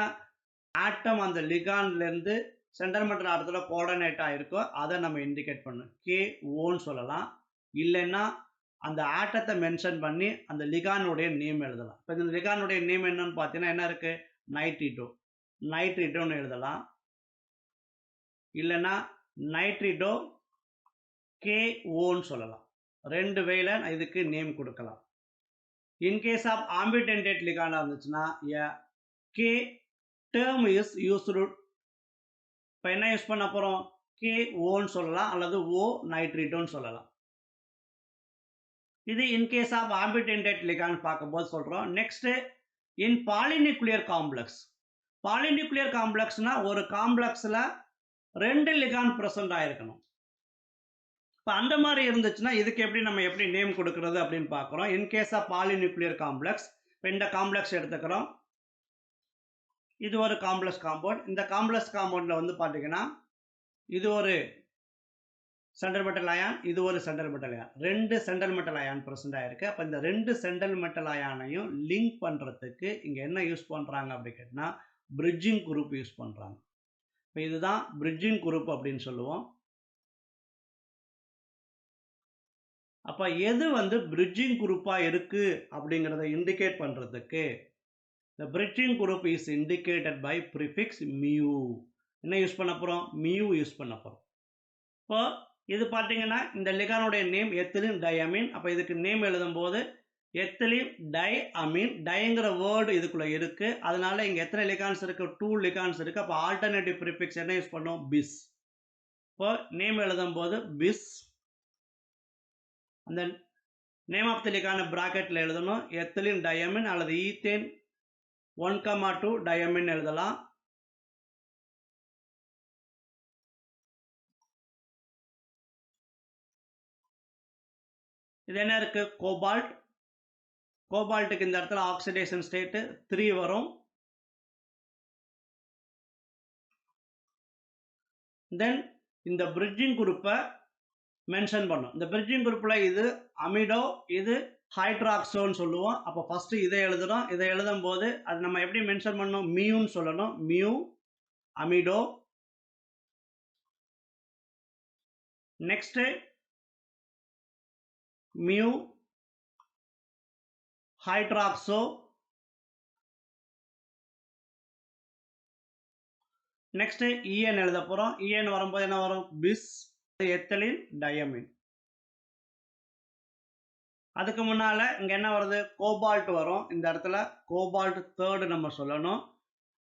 ஆட்டம் அந்த லிகான்லேருந்து சென்ட்ரல் மெட்டல் ஆட்டத்தில் கோஆர்டினேட் ஆகிருக்கோ அதை நம்ம இண்டிகேட் பண்ணணும். கே ஓன்னு சொல்லலாம். இல்லைன்னா அந்த ஆட்டத்தை மென்ஷன் பண்ணி அந்த லிகானுடைய நேம் எழுதலாம். இப்போ இந்த லிகானுடைய நேம் என்னன்னு பார்த்தீங்கன்னா என்ன இருக்கு? நைட்ரிடோ. நைட்ரிடோன்னு எழுதலாம். இல்லைன்னா நைட்ரிடோ கே ஓன்னு சொல்லலாம். ரெண்டு வேல இதுக்கு நேம் கொடுக்கலாம். இன்கேஸ் ஆஃப் ஆம்பிடென்டேட் லிகானாக இருந்துச்சுன்னா கே டேர்ம் இஸ் யூஸ்டு. இப்போ என்ன யூஸ் பண்ண போகிறோம்? கே ஓன்னு சொல்லலாம் அல்லது ஓ நைட்ரிடோன்னு சொல்லலாம். இது இன்கேஸ் ஆஃப் ஆம்பிடென்டேட் லிகான் பார்க்கும்போது சொல்கிறோம். நெக்ஸ்ட்டு இன் பாலிநியூக்ளியர் காம்ப்ளெக்ஸ். பாலிநியூக்ளியர் காம்ப்ளெக்ஸ்னா ஒரு காம்ப்ளெக்ஸில் 2 லிகான் ப்ரெசென்ட் ஆகிருக்கணும். இப்போ அந்த மாதிரி இருந்துச்சுன்னா இதுக்கு எப்படி நேம் கொடுக்கறது அப்படின்னு பார்க்குறோம். In case of polynuclear complex. இப்போ இந்த காம்ப்ளெக்ஸ் எடுத்துக்கிறோம். இது ஒரு காம்ப்ளெக்ஸ் காம்பவுண்ட். இந்த காம்ப்ளெக்ஸ் காம்பவுண்டில் வந்து பார்த்தீங்கன்னா இது ஒரு சென்ட்ரல் மெட்டல் அயான், இது ஒரு central metal ion. 2 central metal ion present ஆயிருக்கு. அப்போ இந்த 2 சென்ட்ரல் மெட்டல் அயானையும் லிங்க் பண்ணுறதுக்கு இங்கே என்ன யூஸ் பண்ணுறாங்க அப்படி கேட்டால் பிரிட்ஜிங் குரூப் யூஸ் பண்ணுறாங்க. இப்போ இதுதான் பிரிட்ஜிங் குரூப் அப்படின்னு சொல்லுவோம். அப்போ எது வந்து பிரிட்ஜிங் குரூப்பாக இருக்குது அப்படிங்கிறத இண்டிகேட் பண்ணுறதுக்கு the bridging group is indicated by prefix mu. என்ன யூஸ் பண்ண போகிறோம்? மியூ யூஸ் பண்ண போகிறோம். இப்போ இது பார்த்தீங்கன்னா இந்த லிகானுடைய நேம் எத்திலின் டயமின். அப்போ இதுக்கு நேம் எழுதும்போது எத்திலின் டை அமீன். டைங்கிற வேர்டு இதுக்குள்ளே இருக்குது. அதனால இங்கே எத்தனை லிகான்ஸ் இருக்குது? 2 லிகான்ஸ் இருக்குது. அப்போ ஆல்டர்னேட்டிவ் ப்ரிஃபிக்ஸ் என்ன யூஸ் பண்ணோம்? பிஸ். இப்போ நேம் எழுதும்போது பிஸ். அந்த நேம் ஆஃப் தி லிகான ப்ராக்கெட்டில் எழுதணும். எத்திலின் டயமின் அல்லது ஈத்தேன் 1,2 டயமின் எழுதலாம். இது என்ன இருக்கு? கோபால்ட். கோபால்ட்டுக்கு இந்த இடத்துல ஆக்சிடேஷன் ஸ்டேட்டு 3 வரும். தென் இந்த பிரிட்ஜிங் குரூப்பை மென்ஷன் பண்ணும். இந்த பிரிட்ஜிங் குரூப்பில் இது அமிடோ, இது ஹைட்ராக்சோன்னு சொல்லுவோம். அப்போ ஃபஸ்ட்டு இதை எழுதுகிறோம். இதை எழுதும் போது அது நம்ம எப்படி மென்ஷன் பண்ணணும்? மியூன்னு சொல்லணும். Mu amido. Next mu hydroxo. Next EN எழுத போகிறோம். இஎன் வரும்போது என்ன வரும்? பிஸ் எத்திலின் டயமின். அதுக்கு முன்னால் இங்கே என்ன வருது? கோபால்ட் வரும். இந்த இடத்துல கோபால்ட் 3 நம்ம சொல்லணும்.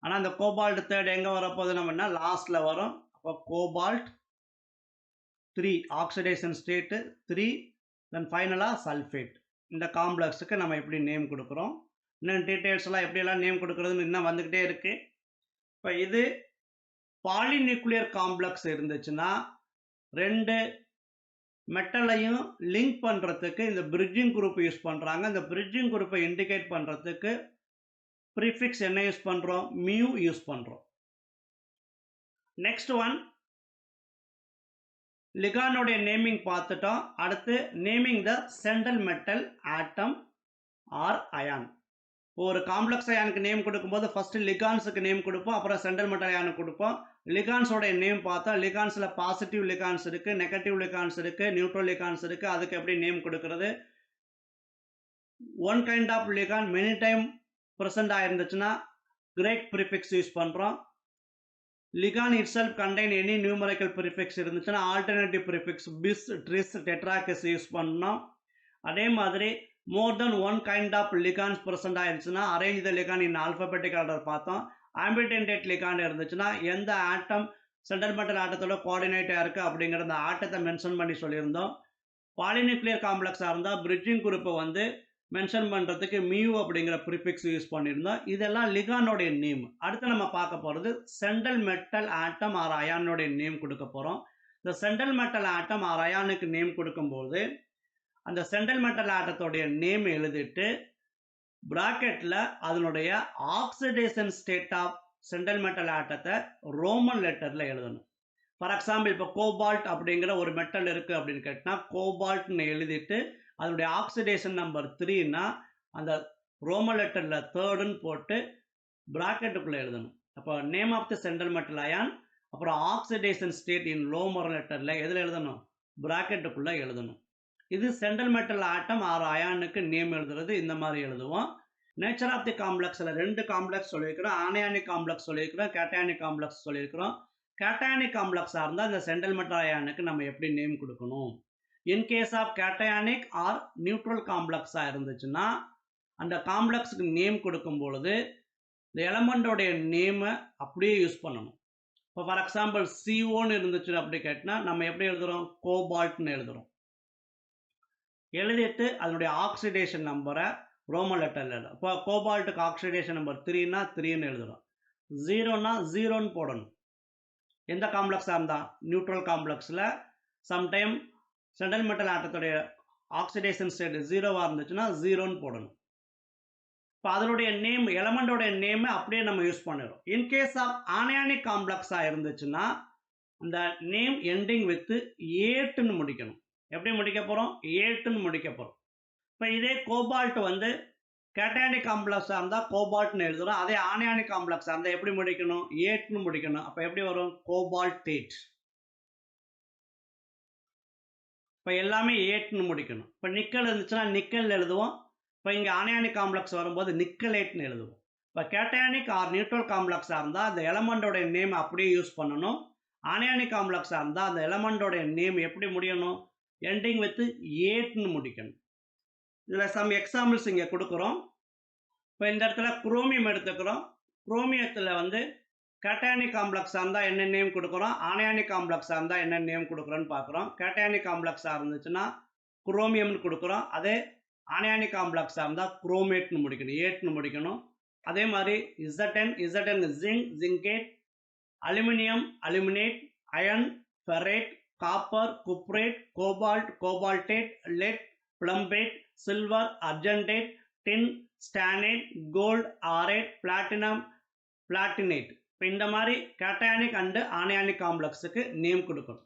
ஆனால் இந்த கோபால்ட் 3 எங்கே வரப்போகுது? நம்ம லாஸ்ட்டில் வரும். அப்போ கோபால்ட் 3 ஆக்சிடேஷன் ஸ்டேட்டு 3. தென் ஃபைனலாக சல்ஃபேட். இந்த காம்ப்ளெக்ஸுக்கு நம்ம எப்படி நேம் கொடுக்குறோம்? இன்னும் டீட்டெயில்ஸ்லாம் எப்படியெல்லாம் நேம் கொடுக்குறதுன்னு இன்னும் வந்துக்கிட்டே இருக்குது. இப்போ இது பாலிநியூக்ளியர் காம்ப்ளெக்ஸ் இருந்துச்சுன்னா 2 மெட்டலையும் லிங்க் பண்ணுறதுக்கு இந்த பிரிட்ஜிங் குரூப் யூஸ் பண்ணுறாங்க. இந்த பிரிட்ஜிங் குரூப்பை இண்டிகேட் பண்ணுறதுக்கு ப்ரிஃபிக்ஸ் என்ன யூஸ் பண்ணுறோம்? மியூ யூஸ் பண்ணுறோம். நெக்ஸ்ட் ஒன், லிகானோட நேமிங் பார்த்துட்டோம். அடுத்து naming the central metal atom or ion. ஒரு காம்ப்ளெக்ஸ் அயானுக்கு நேம் கொடுக்கும்போது ஃபர்ஸ்ட் லிகான்ஸுக்கு நேம் கொடுப்போம், அப்புறம் சென்ட்ரல் மெட்டல் அயானுக்கு கொடுப்போம். லிகான்ஸோட நேம் பார்த்தா லிகான்ஸில் பாசிட்டிவ் லிகான்ஸ் இருக்கு, நெகட்டிவ் லிகான்ஸ் இருக்கு, நியூட்ரல் லிகான்ஸ் இருக்கு. அதுக்கு எப்படி நேம் கொடுக்கறது? One kind of ligand many time present ஆயிருந்துச்சுன்னா கிரேக் ப்ரிஃபிக்ஸ் யூஸ் பண்ணுறோம். Ligand itself contain any numerical prefix இருந்துச்சுன்னா alternative prefix bis, tris, tetrakis use பண்ணோம். அதே மாதிரி more than one kind of ligands present ஆயிருச்சுன்னா arrange the ligand in alphabetic order பார்த்தோம். Ambidentate ligand இருந்துச்சுன்னா எந்த ஆட்டம் central metal ஆட்டத்தோட கோஆர்டினேட்டாக இருக்குது அப்படிங்கிற அந்த ஆட்டத்தை மென்ஷன் பண்ணி சொல்லியிருந்தோம். பாலிநியூக்ளியர் காம்ப்ளெக்ஸாக இருந்தால் பிரிட்ஜிங் குரூப்பை வந்து மென்ஷன் பண்ணுறதுக்கு மியூ அப்படிங்கிற ப்ரிஃபிக்ஸ் யூஸ் பண்ணியிருந்தோம். இதெல்லாம் லிகானோடைய நேம். அடுத்து நம்ம பார்க்க போகிறது சென்ட்ரல் மெட்டல் ஆட்டம் ஆர் அயானோடைய நேம் கொடுக்க போகிறோம். இந்த சென்ட்ரல் மெட்டல் ஆட்டம் ஆர் அயானுக்கு நேம் கொடுக்கும்போது அந்த சென்ட்ரல் மெட்டல் ஆட்டத்தோடைய நேம் எழுதிட்டு பிராக்கெட்டில் அதனுடைய oxidation state of central metal ஆட்டத்தை ரோமன் லெட்டரில் எழுதணும். ஃபார் எக்ஸாம்பிள் இப்போ கோபால்ட் அப்படிங்கிற ஒரு மெட்டல் இருக்குது அப்படின்னு கேட்டால் கோபால்ட்னு எழுதிட்டு அதனுடைய ஆக்சிடேஷன் நம்பர் 3னா அந்த ரோமன் லெட்டரில் 3ன்னு போட்டு பிராக்கெட்டுக்குள்ளே எழுதணும். அப்போ name of the central metal ion, அப்புறம் ஆக்சிடேஷன் ஸ்டேட் இன் ரோமன் லெட்டரில் எதில் எழுதணும்? பிராக்கெட்டுக்குள்ளே எழுதணும். இது சென்ட்ரல் மெட்டல் ஆட்டம் ஆர் அயானுக்கு நேம் எழுதுறது இந்த மாதிரி எழுதுவோம். நேச்சர் ஆஃப் தி காம்ப்ளெக்ஸில் 2 காம்ப்ளெக்ஸ் சொல்லியிருக்கிறோம். ஆனயானிக் காம்ப்ளெக்ஸ் சொல்லியிருக்கிறோம், கேட்டயானிக் காம்ப்ளெக்ஸ் சொல்லியிருக்கிறோம். கேட்டயானிக் காம்ப்ளெக்ஸாக இருந்தால் இந்த சென்ட்ரல் மெட்டல் அயானுக்கு நம்ம எப்படி நேம் கொடுக்கணும்? In case of cationic or neutral காம்ப்ளெக்ஸாக இருந்துச்சுன்னா அந்த காம்ப்ளெக்ஸுக்கு நேம் கொடுக்கும் பொழுது இந்த எலமெண்டோடைய நேமை அப்படியே யூஸ் பண்ணணும். இப்போ ஃபார் எக்ஸாம்பிள் CO இருந்துச்சு அப்படி கேட்டால் நம்ம எப்படி எழுதுகிறோம்? கோபால்ட்னு எழுதுகிறோம். எழுதிட்டு அதனுடைய ஆக்சிடேஷன் நம்பரை ரோமன் லெட்டரில் எழுதும். இப்போ கோபால்ட்டுக்கு ஆக்சிடேஷன் நம்பர் 3னா 3ன்னு எழுதுகிறோம். 0னா 0ன்னு போடணும். எந்த காம்ப்ளெக்ஸாக இருந்தால் நியூட்ரல் காம்ப்ளெக்ஸில் சம்டைம் சென்ட்ரல் மெட்டல் ஆட்டத்துடைய ஆக்சிடேஷன் ஸ்டேட் 0வாக இருந்துச்சுன்னா 0ன்னு போடணும். இப்போ அதனுடைய நேம் எலமெண்டோடைய நேமை அப்படியே நம்ம யூஸ் பண்ணிடுறோம். இன்கேஸ் ஆஃப் ஆனயானிக் காம்ப்ளெக்ஸாக இருந்துச்சுன்னா அந்த நேம் எண்டிங் வித் 8ன்னு முடிக்கணும். எப்படி முடிக்க போகிறோம்? 8ன்னு முடிக்க போகிறோம். இப்போ இதே கோபால்ட் வந்து கேட்டயானிக் காம்ப்ளெக்ஸாக இருந்தால் கோபால்ட்னு எழுதுகிறோம். அதே ஆனயானிக் காம்ப்ளெக்ஸாக இருந்தால் எப்படி முடிக்கணும்? 8ன்னு முடிக்கணும். அப்போ எப்படி வரும்? கோபால்டேட். இப்போ எல்லாமே 8ன்னு முடிக்கணும். இப்போ நிக்கல் இருந்துச்சுன்னா நிக்கல் எழுதுவோம். இப்போ இங்கே ஆனயானிக் காம்ப்ளெக்ஸ் வரும்போது நிக்கலேட்னு எழுதுவோம். இப்போ கேட்டயானிக் ஆர் நியூட்ரல் காம்ப்ளெக்ஸாக இருந்தால் அந்த எலமெண்டோடைய நேம் அப்படியே யூஸ் பண்ணணும். ஆனயானிக் காம்ப்ளெக்ஸாக இருந்தால் அந்த எலமெண்டோடைய நேம் எப்படி முடியணும்? எண்டிங் வித் 8ன்னு முடிக்கணும். இதில் சம் எக்ஸாம்பிள்ஸ் இங்கே கொடுக்குறோம். இப்போ இந்த இடத்துல குரோமியம் எடுத்துக்கிறோம். குரோமியத்தில் வந்து கேட்டயானிக் காம்ப்ளெக்ஸாக இருந்தால் என்ன நேம் கொடுக்குறோம், ஆனயானிக் காம்ப்ளெக்ஸாக இருந்தால் என்ன நேம் கொடுக்குறோன்னு பார்க்குறோம். கேட்டயானிக் காம்ப்ளெக்ஸாக இருந்துச்சுன்னா குரோமியம்னு கொடுக்குறோம். அதே ஆனயானிக் காம்ப்ளெக்ஸாக இருந்தால் குரோமேட்னு முடிக்கணும், 8ன்னு முடிக்கணும். அதே மாதிரி ZN zinc, zincate, aluminium, aluminate, iron, ferrate, copper, cuprate, cobalt, cobaltate, lead, plumbate, silver, argentate, tin, stannate, gold, aurate, platinum, platinate. இப்போ இந்த மாதிரி கேட்டயானிக் அண்டு ஆனயானிக் காம்ப்ளெக்ஸுக்கு நேம் கொடுக்கணும்.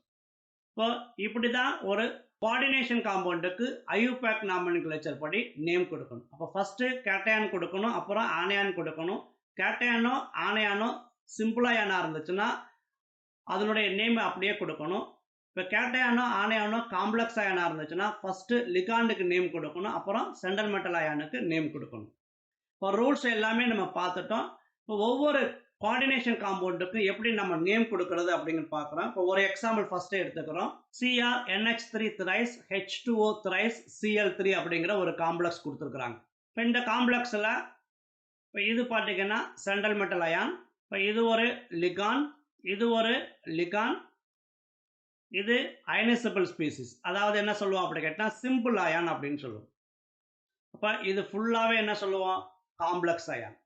இப்போ இப்படி தான் ஒரு கோஆர்டினேஷன் காம்பவுண்டுக்கு ஐயூபேக் நாமென்க்ளேச்சர் படி நேம் கொடுக்கணும். அப்போ ஃபஸ்ட்டு கேட்டயான் கொடுக்கணும், அப்புறம் ஆனயான் கொடுக்கணும். கேட்டயானோ ஆனயானோ சிம்பிள் அயானா இருந்துச்சுன்னா அதனுடைய நேம் அப்படியே கொடுக்கணும். இப்போ கேட்டயானோ ஆனயானோ காம்ப்ளெக்ஸ் அயானா இருந்துச்சுன்னா ஃபஸ்ட்டு லிகாண்டுக்கு நேம் கொடுக்கணும், அப்புறம் சென்ட்ரல் மெட்டல் அயானுக்கு நேம் கொடுக்கணும். இப்போ ரூல்ஸ் எல்லாமே நம்ம பார்த்துட்டோம். இப்போ ஒவ்வொரு கோஆர்டினேஷன் காம்பவுண்டுக்கு எப்படி நம்ம நேம் கொடுக்கறது அப்படிங்கிறது பார்க்குறோம். இப்போ ஒரு எக்ஸாம்பிள் ஃபஸ்ட்டு எடுத்துக்கிறோம். CrNH3 thrice H2O thrice Cl3 அப்படிங்கிற ஒரு காம்ப்ளெக்ஸ் கொடுத்துருக்குறாங்க. இப்போ இந்த காம்ப்ளெக்ஸில் இப்போ இது பார்த்தீங்கன்னா சென்ட்ரல் மெட்டல் அயான். இப்போ இது ஒரு லிகான், இது ஒரு லிகான், இது அயனைசபிள் ஸ்பீசிஸ். அதாவது என்ன சொல்லுவோம் அப்படி கேட்டால் சிம்பிள் அயான் அப்படின்னு சொல்லுவோம். அப்போ இது ஃபுல்லாகவே என்ன சொல்லுவோம்? Complex ion.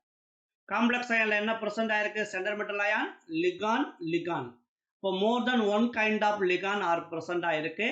காம்ப்ளெக்ஸ் அயானில் என்ன ப்ரெசென்ட் ஆயிருக்கு? Central metal ion, ligand, ligand. இப்போ more than one kind of ligand are present ஆயிருக்கு.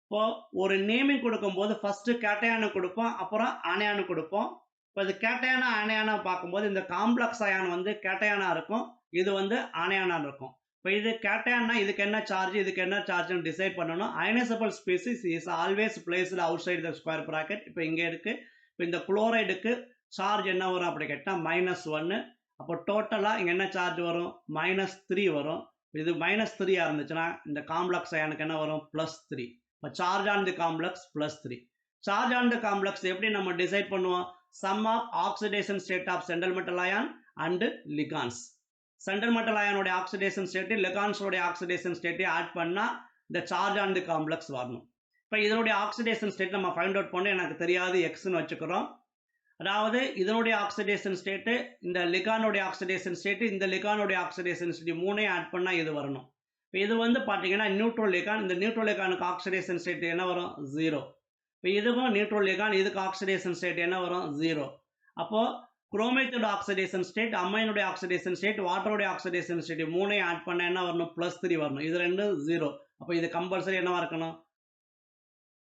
இப்போ ஒரு நேமிங் கொடுக்கும்போது ஃபஸ்ட்டு கேட்டயானு கொடுப்போம், அப்புறம் ஆனயானு கொடுப்போம். இப்போ இது கேட்டயானா ஆனயானா பார்க்கும்போது இந்த காம்ப்ளெக்ஸ் அயான் வந்து கேட்டயானா இருக்கும், இது வந்து ஆனயானா இருக்கும். இப்போ இது கேட்டையான்னா இதுக்கு என்ன சார்ஜ் இதுக்கு என்ன சார்ஜ்னு டிசைட் பண்ணணும். Ionisable species is always placed out side the square bracket. இப்போ இங்கே இருக்குது. இப்போ இந்த குளோரைடுக்கு சார்ஜ் என்ன வரும் அப்படி கேட்டால் -1. அப்போ டோட்டலாக இங்கே என்ன சார்ஜ் வரும் -3 வரும். இது -3 இருந்துச்சுன்னா இந்த காம்ப்ளெக்ஸ் அயானுக்கு என்ன வரும் +3. இப்போ charge on the complex +3. Charge on the complex எப்படி நம்ம டிசைட் பண்ணுவோம்? Sum of oxidation state of central metal ion and ligands. Central metal அயானோட ஆக்சிடேஷன் ஸ்டேட்டு லிகான்ஸோட ஆக்சிடேஷன் ஸ்டேட்டை ஆட் பண்ணால் இந்த சார்ஜ் ஆன் தி காம்ப்ளெக்ஸ் வரணும். இப்போ இதனுடைய ஆக்சிடேஷன் ஸ்டேட் நம்ம ஃபைண்ட் அவுட் பண்ண எனக்கு தெரியாது எக்ஸ்ன்னு வச்சுக்கிறோம். அதாவது இதனுடைய ஆக்சிடேஷன் ஸ்டேட்டு இந்த லிகானோடைய ஆக்சிடேஷன் ஸ்டேட்டு இந்த லிகானோடைய ஆக்சிடேஷன் ஸ்டேட் மூணையும் ஆட் பண்ணால் இது வரணும். இப்போ இது வந்து பார்த்தீங்கன்னா நியூட்ரல் லிகான். இந்த நியூட்ரல் லிகானுக்கு ஆக்சிடேஷன் ஸ்டேட் என்ன வரும் 0. இப்போ இதுக்கும் நியூட்ரல் லிகான் இதுக்கு ஆக்சிடேஷன் ஸ்டேட் என்ன வரும் 0. அப்போது குரோமேட்டோட ஆக்சிடேஷன் ஸ்டேட் அம்மைனுடைய ஆக்சிடேஷன் ஸ்டேட் வாட்டருடைய ஆக்சிடேஷன் ஸ்டேட் மூணையும் ஆட் பண்ண என்ன வரணும் +3 வரணும். இது ரெண்டும் 0. அப்போ இது கம்பல்சரி என்னவா இருக்கணும்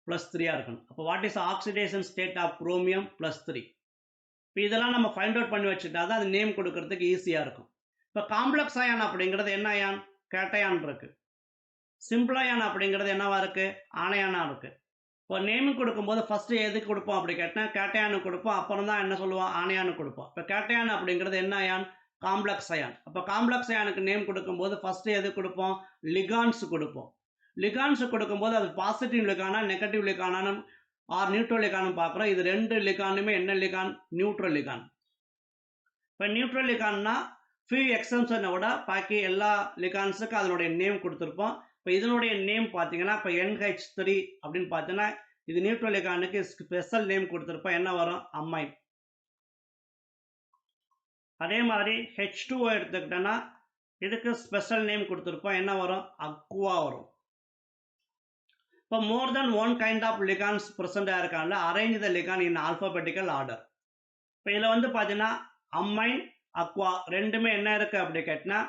+3 இருக்கணும். அப்போ what is oxidation state of chromium +3. இப்போ இதெல்லாம் நம்ம ஃபைண்ட் அவுட் பண்ணி வச்சுட்டா தான் அது நேம் கொடுக்கறதுக்கு ஈஸியாக இருக்கும். இப்போ காம்ப்ளெக்ஸ் அயான் அப்படிங்கிறது என்ன அயான் கேட்டையான் இருக்குது. சிம்பிள் அயான் அப்படிங்கிறது என்னவா இருக்குது ஆனையானா இருக்குது. இப்போ நேமிங் கொடுக்கும்போது ஃபஸ்ட்டு எதுக்கு கொடுப்போம் அப்படி கேட்டால் கேட்டையானு கொடுப்போம். அப்புறம் தான் என்ன சொல்லுவோம் ஆனையானு கொடுப்போம். இப்போ கேட்டையான் அப்படிங்கிறது என்ன அயான் காம்ப்ளெக்ஸ் அயான். அப்போ காம்ப்ளெக்ஸ் அயானுக்கு நேம் கொடுக்கும்போது ஃபஸ்ட்டு எது கொடுப்போம் லிகான்ஸ் கொடுப்போம். லிகான்ஸ் கொடுக்கும்போது அது பாசிட்டிவ் லிகானா நெகட்டிவ் லிகானான்னு ஆர் நியூட்ரல் லிகான் பார்க்குறோம். இது ரெண்டு லிகானுமே என்ன லிகான் நியூட்ரல் லிகான். இப்போ நியூட்ரல் லிகான்னா ஃபியூ எக்ஸம்ஷனை விட பாக்கி எல்லா லிகான்ஸுக்கு அதனுடைய நேம் கொடுத்துருப்போம். இப்போ இதனுடைய நேம் பார்த்தீங்கன்னா இப்போ NH3 அப்படின்னு பார்த்தீங்கன்னா இது நியூட்ரல் லிகானுக்கு ஸ்பெஷல் நேம் கொடுத்துருப்போம். என்ன வரும் அம்மைன். அதே மாதிரி H2O எடுத்துக்கிட்டோன்னா இதுக்கு ஸ்பெஷல் நேம் கொடுத்துருப்போம். என்ன வரும் அக்வா வரும். இப்போ more than one kind of ligands ப்ரெசென்டாக இருக்காங்க. Arrange the ligand in alphabetical order. இப்போ இதில் வந்து பார்த்தீங்கன்னா அம்மைன் அக்வா ரெண்டுமே என்ன இருக்குது அப்படி கேட்டினா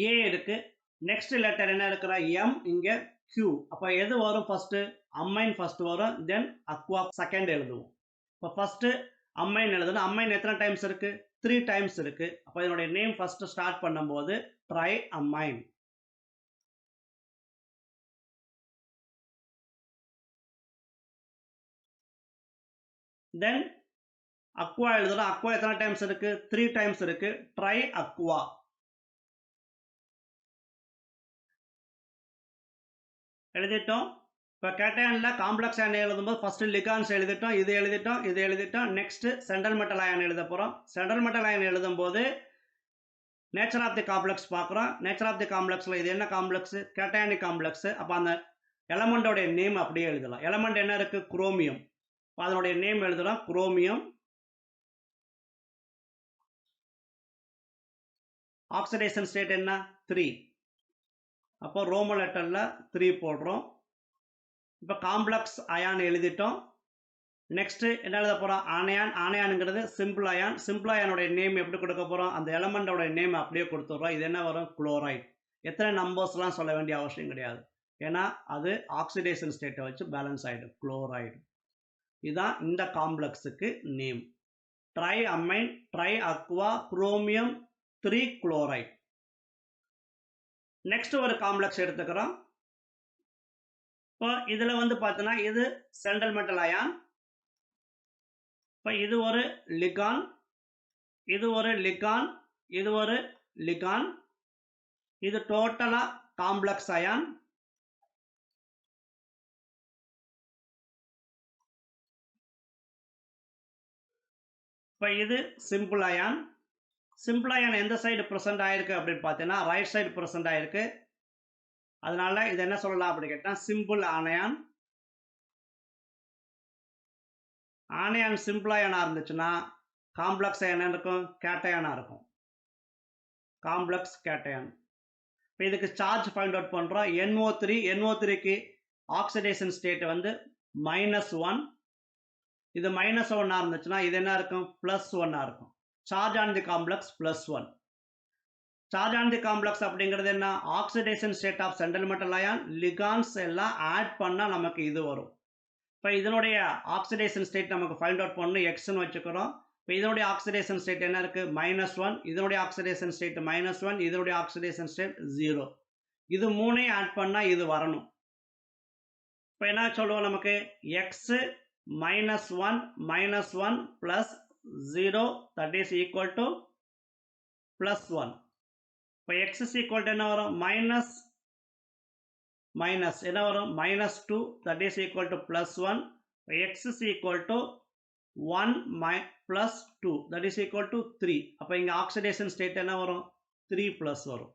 ஏ இருக்குது. நெக்ஸ்ட் லெட்டர் என்ன இருக்கிற எம் இங்கே Q. அப்போ எது வரும் ஃபஸ்ட்டு அம்மைன் ஃபஸ்ட்டு வரும். தென் அக்வா செகண்ட் எழுதுவோம். இப்போ ஃபஸ்ட்டு அம்மைன் எழுதணும். அம்மைன் எத்தனை டைம்ஸ் இருக்குது 3 டைம்ஸ் இருக்குது. அப்போ இதனுடைய நேம் ஃபஸ்ட்டு ஸ்டார்ட் பண்ணும்போது ட்ரை அம்மைன். தென் அக்வா எழுதுறோம். அக்வா எத்தனை டைம்ஸ் இருக்கு 3 டைம்ஸ் இருக்கு. Tri aqua. எழுதிட்டோம். இப்போ கேட்டையானில் காம்ப்ளெக்ஸ் அயன் எழுதும்போது ஃபர்ஸ்ட் லிகான்ஸ் எழுதிட்டோம். இது எழுதிட்டோம் இது எழுதிட்டோம். நெக்ஸ்ட் சென்ட்ரல் மெட்டல் அயன் எழுத போகிறோம். சென்ட்ரல் மெட்டல் அயன் எழுதும்போது நேச்சர் ஆஃப் தி காம்ப்ளெக்ஸ் பார்க்குறோம். நேச்சர் ஆஃப் தி காம்ப்ளெக்ஸில் இது என்ன காம்ப்ளெக்ஸ் கேட்டையானிக் காம்ப்ளெக்ஸ். அப்போ அந்த எலமெண்டோடைய நேம் அப்படியே எழுதலாம். எலமெண்ட் என்ன இருக்குது குரோமியம். அதனுடைய நேம் எழுதலாம் குரோமியம். ஆக்சிடேஷன் ஸ்டேட் என்ன 3. அப்போ ரோம லெட்டரில் 3 போடுறோம். இப்போ காம்ப்ளெக்ஸ் அயான் எழுதிட்டோம். நெக்ஸ்ட்டு என்ன எழுத போகிறோம் ஆனையான். ஆனையானுங்கிறது சிம்பிள் அயான். சிம்பிள் அயானுடைய நேம் எப்படி கொடுக்க போகிறோம் அந்த எலமெண்டோட நேம் அப்படியே கொடுத்துட்றோம். இது என்ன வரும் குளோரைட். எத்தனை நம்பர்ஸ்லாம் சொல்ல வேண்டிய அவசியம் கிடையாது. ஏன்னா அது ஆக்சிடேஷன் ஸ்டேட்டை வச்சு பேலன்ஸ் ஆகிடும் குளோரைடு. இதுதான் இந்த காம்ப்ளெக்ஸுக்கு name tri ammine tri aqua chromium 3 chloride. Next ஒரு காம்ப்ளெக்ஸ் எடுத்துக்கிறோம். இப்போ இதில் வந்து பார்த்தோன்னா இது சென்ட்ரல் மெட்டல் அயான். இப்போ இது ஒரு லிகான், இது ஒரு லிகான், இது ஒரு லிகான். இது டோட்டலாக காம்ப்ளெக்ஸ் அயான். இப்போ இது சிம்பிள் அயான். சிம்பிள் அயான் எந்த சைடு ப்ரெசென்ட் ஆயிருக்கு அப்படின்னு பார்த்தீங்கன்னா ரைட் சைடு ப்ரெசென்ட் ஆயிருக்கு. அதனால இது என்ன சொல்லலாம் அப்படி கேட்டால் சிம்பிள் ஆனையான். ஆனையான் சிம்பிள் அயானாக இருந்துச்சுன்னா காம்ப்ளெக்ஸ் அயான் இருக்கும் கேட்டையானாக இருக்கும். Complex cation. இப்போ இதுக்கு சார்ஜ் ஃபைண்ட் அவுட் பண்ணுறோம். NO3. NO3க்கு ஆக்சிடேஷன் ஸ்டேட் வந்து -1. இது -1 இருந்துச்சுன்னா இது என்ன இருக்கும் +1 இருக்கும். Charge on the complex +1. Charge on the complex அப்படிங்கிறது என்ன oxidation state of central metal ion. Ligands எல்லாம் ஆட் பண்ணால் நமக்கு இது வரும். இப்போ இதனுடைய ஆக்சிடேஷன் ஸ்டேட் நமக்கு ஃபைண்ட் அவுட் பண்ணணும். எக்ஸ்ன்னு வச்சுக்கிறோம். இப்போ இதனுடைய ஆக்சிடேஷன் ஸ்டேட் என்ன இருக்குது -1. இதனுடைய ஆக்சிடேஷன் ஸ்டேட் -1. இதனுடைய ஆக்சிடேஷன் ஸ்டேட் 0. இது மூணையும் ஆட் பண்ணா இது வரணும். இப்போ என்ன சொல்லுவோம் நமக்கு X minus one plus 0 that is equal to plus 1. இப்போ எக்ஸ் இஸ் ஈக்குவல் டு என்ன வரும் மைனஸ் என்ன வரும் -2 that is equal to plus 1. X is equal to 1 plus 2 that is equal to 3. அப்போ இங்க ஆக்சிடேஷன் ஸ்டேட் என்ன வரும் 3 plus வரும்.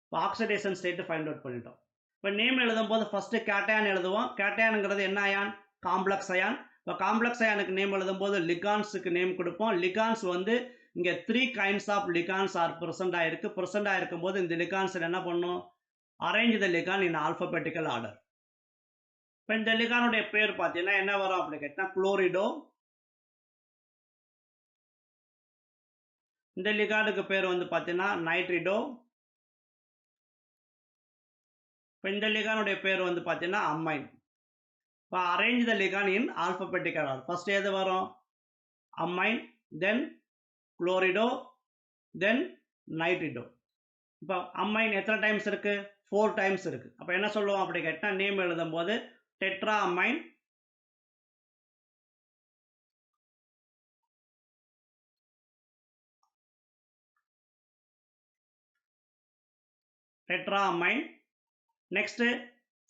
இப்போ ஆக்சிடேஷன் ஸ்டேட் ஃபைண்ட் அவுட் பண்ணிட்டோம். இப்போ நேம் எழுதும்போது ஃபர்ஸ்ட் கேட்டையான் எழுதுவோம். கேட்டையான்ங்கிறது என்ன அயான் காம்ப்ளெக்ஸ் அயான். இப்போ காம்ப்ளெக்ஸ் அயானுக்கு நேம் எழுதும்போது லிகான்ஸுக்கு நேம் கொடுப்போம். லிகான்ஸ் வந்து இங்க 3 kinds of ligands are present ஆயிருக்கு. பிரசன்ட் ஆயிருக்கும் போது இந்த லிகான்ஸ் என்ன பண்ணும் arrange the ligand in alphabetical order. இப்போ இந்த லிகானுடைய பேர் பார்த்தீங்கன்னா என்ன வரும் அப்படி கேட்டா குளோரிடோ. இந்த லிகானுக்கு பேர் வந்து பார்த்தீங்கன்னா நைட்ரிடோ. இப்போ இந்த லிகானுடைய பேர் வந்து பார்த்தீங்கன்னா அமைன். இப்போ arrange the ligand in alphabetical order. First எது வரும் அமைன், தென் குளோரிடோ, தென் நைட்ரிடோ. இப்போ அமைன் எத்தனை டைம்ஸ் இருக்கு 4 டைம்ஸ் இருக்கு. அப்போ என்ன சொல்லுவோம் அப்படி கேட்டா நேம் எழுதும் போது tetra amine, tetra amine. Next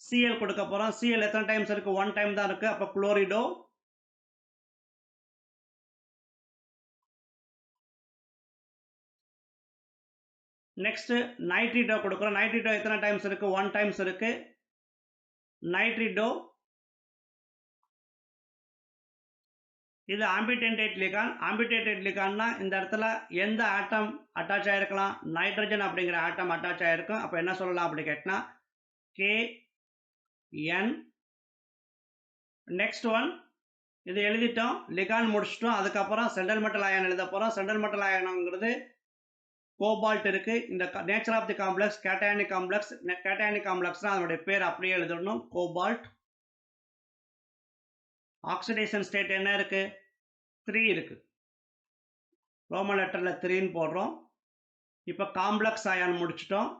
C L கொடுக்க போறோம். சிஎல் எத்தனை டைம்ஸ் இருக்கு 1 டைம் தான் இருக்கு. அப்போ குளோரிடோ. நெக்ஸ்ட் நைட்ரிடோ கொடுக்குறோம். நைட்ரிடோ எத்தனை டைம்ஸ் இருக்கு 1 டைம்ஸ் இருக்கு. நைட்ரிடோ. இது ஆம்பிடென்டேட் லிகான். ஆம்பிடென்டேட் லிகான்னா இந்த இடத்துல எந்த ஆட்டம் அட்டாச் ஆயிருக்கலாம் நைட்ரஜன் அப்படிங்கிற ஆட்டம் அட்டாச் ஆயிருக்கும். அப்போ என்ன சொல்லலாம் அப்படி கேட்டா KN. நெக்ஸ்ட் ஒன் இது எழுதிட்டோம், லிகான் முடிச்சிட்டோம். அதுக்கப்புறம் சென்ட்ரல் மெட்டல் அயான் எழுத போறோம். சென்ட்ரல் மெட்டல் அயானுங்கிறது கோபால்ட் இருக்கு. இந்த nature of the complex cationic complex. Cationic காம்ப்ளெக்ஸ்னா அதனுடைய பேர் அப்படியே எழுதணும் கோபால்ட். ஆக்சிடேஷன் ஸ்டேட் என்ன இருக்கு 3 இருக்கு. ரோமன் லெட்டர்ல 3ன்னு போடுறோம். இப்போ காம்ப்ளெக்ஸ் அயான் முடிச்சிட்டோம்.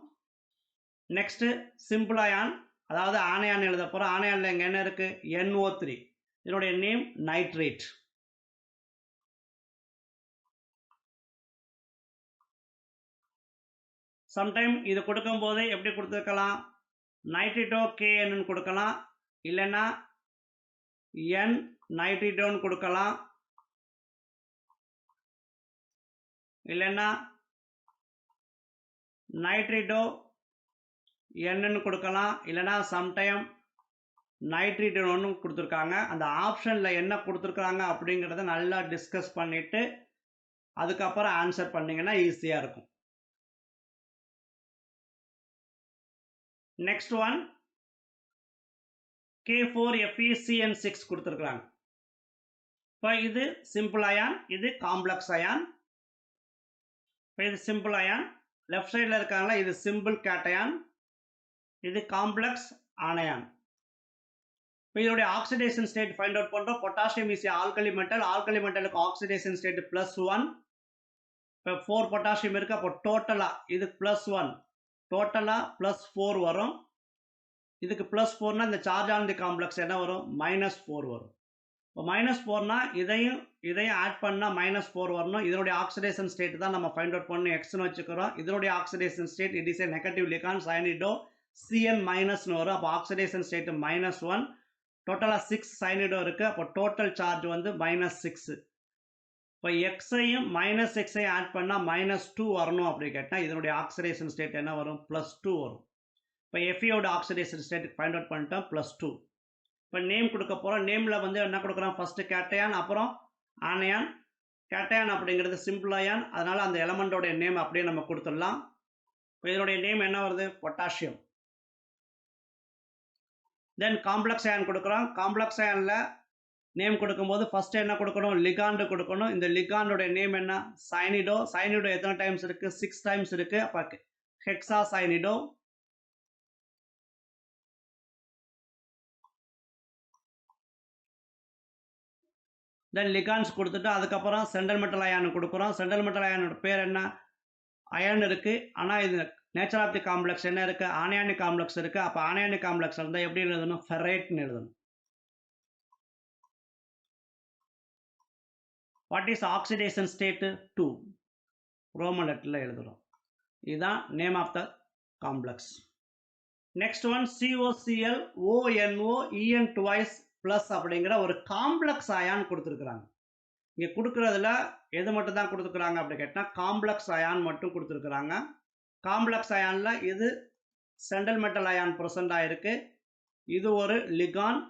நெக்ஸ்ட் சிம்பிள் அயான் அதாவது ஆனையான் எழுத போறோம். ஆனையான்ல இங்க என்ன இருக்கு NO3. இதனுடைய நேம் நைட்ரேட். சம்டைம் இது கொடுக்கும் போது எப்படி கொடுத்துருக்கலாம் நைட்ரிடோ KN கொடுக்கலாம், இல்லைன்னா N நைட்ரிடோன்னு கொடுக்கலாம், இல்லைன்னா நைட்ரிடோ Nன்னு கொடுக்கலாம், இல்லைன்னா சம்டைம் நைட்ரிடோன்னு கொடுத்துருக்காங்க. அந்த ஆப்ஷன்ல என்ன கொடுத்துருக்காங்க அப்படிங்கிறத நல்லா டிஸ்கஸ் பண்ணிட்டு அதுக்கப்புறம் ஆன்சர் பண்ணீங்கன்னா ஈஸியா இருக்கும். நெக்ஸ்ட் ஒன் K4FeCN6 கொடுத்துருக்காங்க. இப்போ இது சிம்பிள் அயான், இது காம்ப்ளெக்ஸ் அயான். இப்போ இது சிம்பிள் அயான். லெஃப்ட் சைடில் இருக்காங்களா இது சிம்பிள் கேட்டயான், இது காம்ப்ளெக்ஸ் ஆனையான். இப்போ இதோடைய ஆக்சிடேஷன் ஸ்டேட் ஃபைண்ட் அவுட் பண்ணுறோம். Potassium is alkali metal. Alkali மெட்டலுக்கு ஆக்சிடேஷன் ஸ்டேட் +1. இப்போ 4 பொட்டாசியம் இருக்கு. அப்போ டோட்டலா இது +1 டோட்டலா +4 வரும். இதுக்கு +4னா இந்த சார்ஜ் ஆன் தி காம்ப்ளெக்ஸ் என்ன வரும் -4 வரும். இப்போ -4னா இதையும் ஆட் பண்ணால் -4 வரணும். இதனுடைய ஆக்சிடேஷன் ஸ்டேட் தான் நம்ம ஃபைண்ட் அவுட் பண்ணி எக்ஸ்னு வச்சுக்கிறோம். இதனுடைய oxidation state it is a negative லிகான் cyanido CN- னு வரும். அப்போ ஆக்சிடேஷன் ஸ்டேட் -1. டோட்டலாக 6 சயனிடோ இருக்கு. அப்போ டோட்டல் சார்ஜ் வந்து -6. இப்போ எக்ஸையும் -6ஐயும் ஆட் பண்ணால் -2 வரணும் அப்படி கேட்டால் இதனுடைய ஆக்சிடேஷன் ஸ்டேட் என்ன வரும் +2 வரும். இப்போ Feயோட ஆக்சிடேஷன் ஸ்டேட் ஃபைண்ட் அவுட் பண்ணிட்டோம் +2. இப்போ நேம் கொடுக்க போகிறோம். நேமில் வந்து என்ன கொடுக்குறோம் ஃபர்ஸ்ட் கேட்டையான், அப்புறம் ஆனையான். கேட்டையான் அப்படிங்கிறது சிம்பிள் அயான், அதனால அந்த எலமெண்டோடைய நேம் அப்படியே நம்ம கொடுத்துடலாம். இப்போ இதனுடைய நேம் என்ன வருது பொட்டாசியம். தென் காம்ப்ளெக்ஸ் அயான் கொடுக்குறோம். காம்ப்ளெக்ஸ் அயானில் நேம் கொடுக்கும்போது ஃபர்ஸ்ட் என்ன கொடுக்கணும் லிகாண்டு கொடுக்கணும். இந்த லிகாண்டோடைய நேம் என்ன சயனிடோ. சயனிடோ எத்தனை டைம்ஸ் இருக்கு 6 டைம்ஸ் இருக்கு. அப்போ ஹெக்ஸா சயனிடோ. தென் லிகான்ஸ் கொடுத்துட்டு அதுக்கப்புறம் சென்ட்ரல் மெட்டல் அயான் கொடுக்குறோம். சென்ட்ரல் மெட்டல் அயானோட பேர் என்ன அயன் இருக்கு, ஆனால் இது நேச்சர் ஆஃப் தி காம்ப்ளெக்ஸ் என்ன இருக்கு? அனாயானிக் காம்ப்ளெக்ஸ் இருக்கு. அப்ப அனாயானிக் காம்ப்ளெக்ஸ் இருந்தா எப்படி எழுதணும்? ஃபெரைட்னு எழுதணும். What is oxidation state? 2. Roman லெட்டர்ல எழுதுறோம். இதுதான் name of the complex. Next one COCl ONO En twice plus அப்படிங்கிற ஒரு காம்ப்ளெக்ஸ் அயான் கொடுத்துருக்குறாங்க. இங்க கொடுக்கறதுல எது மட்டும் தான் கொடுத்துருக்குறாங்க அப்படி கேட்டா காம்ப்ளெக்ஸ் அயான் மட்டும் கொடுத்துருக்குறாங்க. காம்ப்ளெக்ஸ் அயான்ல இது சென்ட்ரல் மெட்டல் அயான் பிரசன்ட் ஆயிருக்கு. இது ஒரு லிகான்,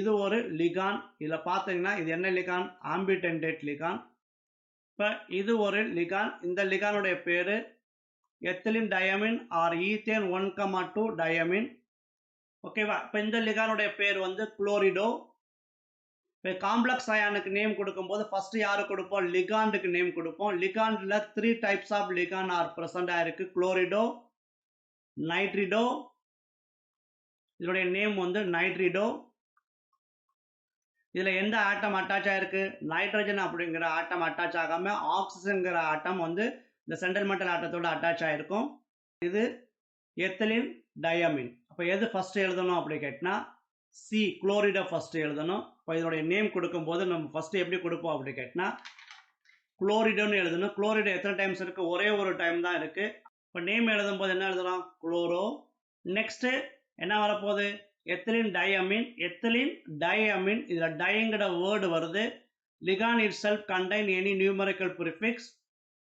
இது ஒரு லிகான். இதுல பாத்தீங்கன்னா இது என்ன லிகான்? ஆம்பிடென்டேட் லிகான். இப்ப இது ஒரு லிகான். இந்த லிகானுடைய பேரு ethylene diamine or ethane 1,2 diamine. ஓகேவா? இப்ப இந்த லிகானுடைய பேர் வந்து குளோரிடோ. இப்போ காம்ப்ளெக்ஸ் அயானுக்கு நேம் கொடுக்கும்போது ஃபர்ஸ்ட் யாரு கொடுப்போம்? லிகாண்டுக்கு நேம் கொடுப்போம். லிகாண்ட்ல 3 types of ligand are present ஆயிருக்கு. குளோரிடோ, நைட்ரிடோ. இதனுடைய நேம் வந்து நைட்ரிடோ. இதுல எந்த ஆட்டம் அட்டாச் ஆயிருக்கு? நைட்ரஜன் அப்படிங்கிற ஆட்டம் அட்டாச் ஆகாம ஆக்சிஜன்ங்கிற ஆட்டம் வந்து இந்த சென்ட்ரல் மெட்டல் ஆட்டத்தோட அட்டாச் ஆயிருக்கும். இது எத்திலின் டயமின். அப்ப எது ஃபர்ஸ்ட் எழுதணும் அப்படி கேட்டா சி குளோரிடோ ஃபர்ஸ்ட் எழுதணும். இப்போ இதனுடைய நேம் கொடுக்கும்போது நம்ம ஃபர்ஸ்ட் எப்படி கொடுப்போம் அப்படி கேட்டா குளோரிடோன்னு எழுதணும். குளோரிடோ எத்தனை டைம்ஸ் இருக்கு? ஒரே ஒரு டைம் தான் இருக்கு. இப்போ நேம் எழுதும் போது என்ன எழுதலாம்? குளோரோ. நெக்ஸ்ட் என்ன வரப்போகுது? Ethylene diamine. Ethylene diamine. இதுல டைங்கிற வேர்டு வருது. லிகான் it self contain any numerical prefix.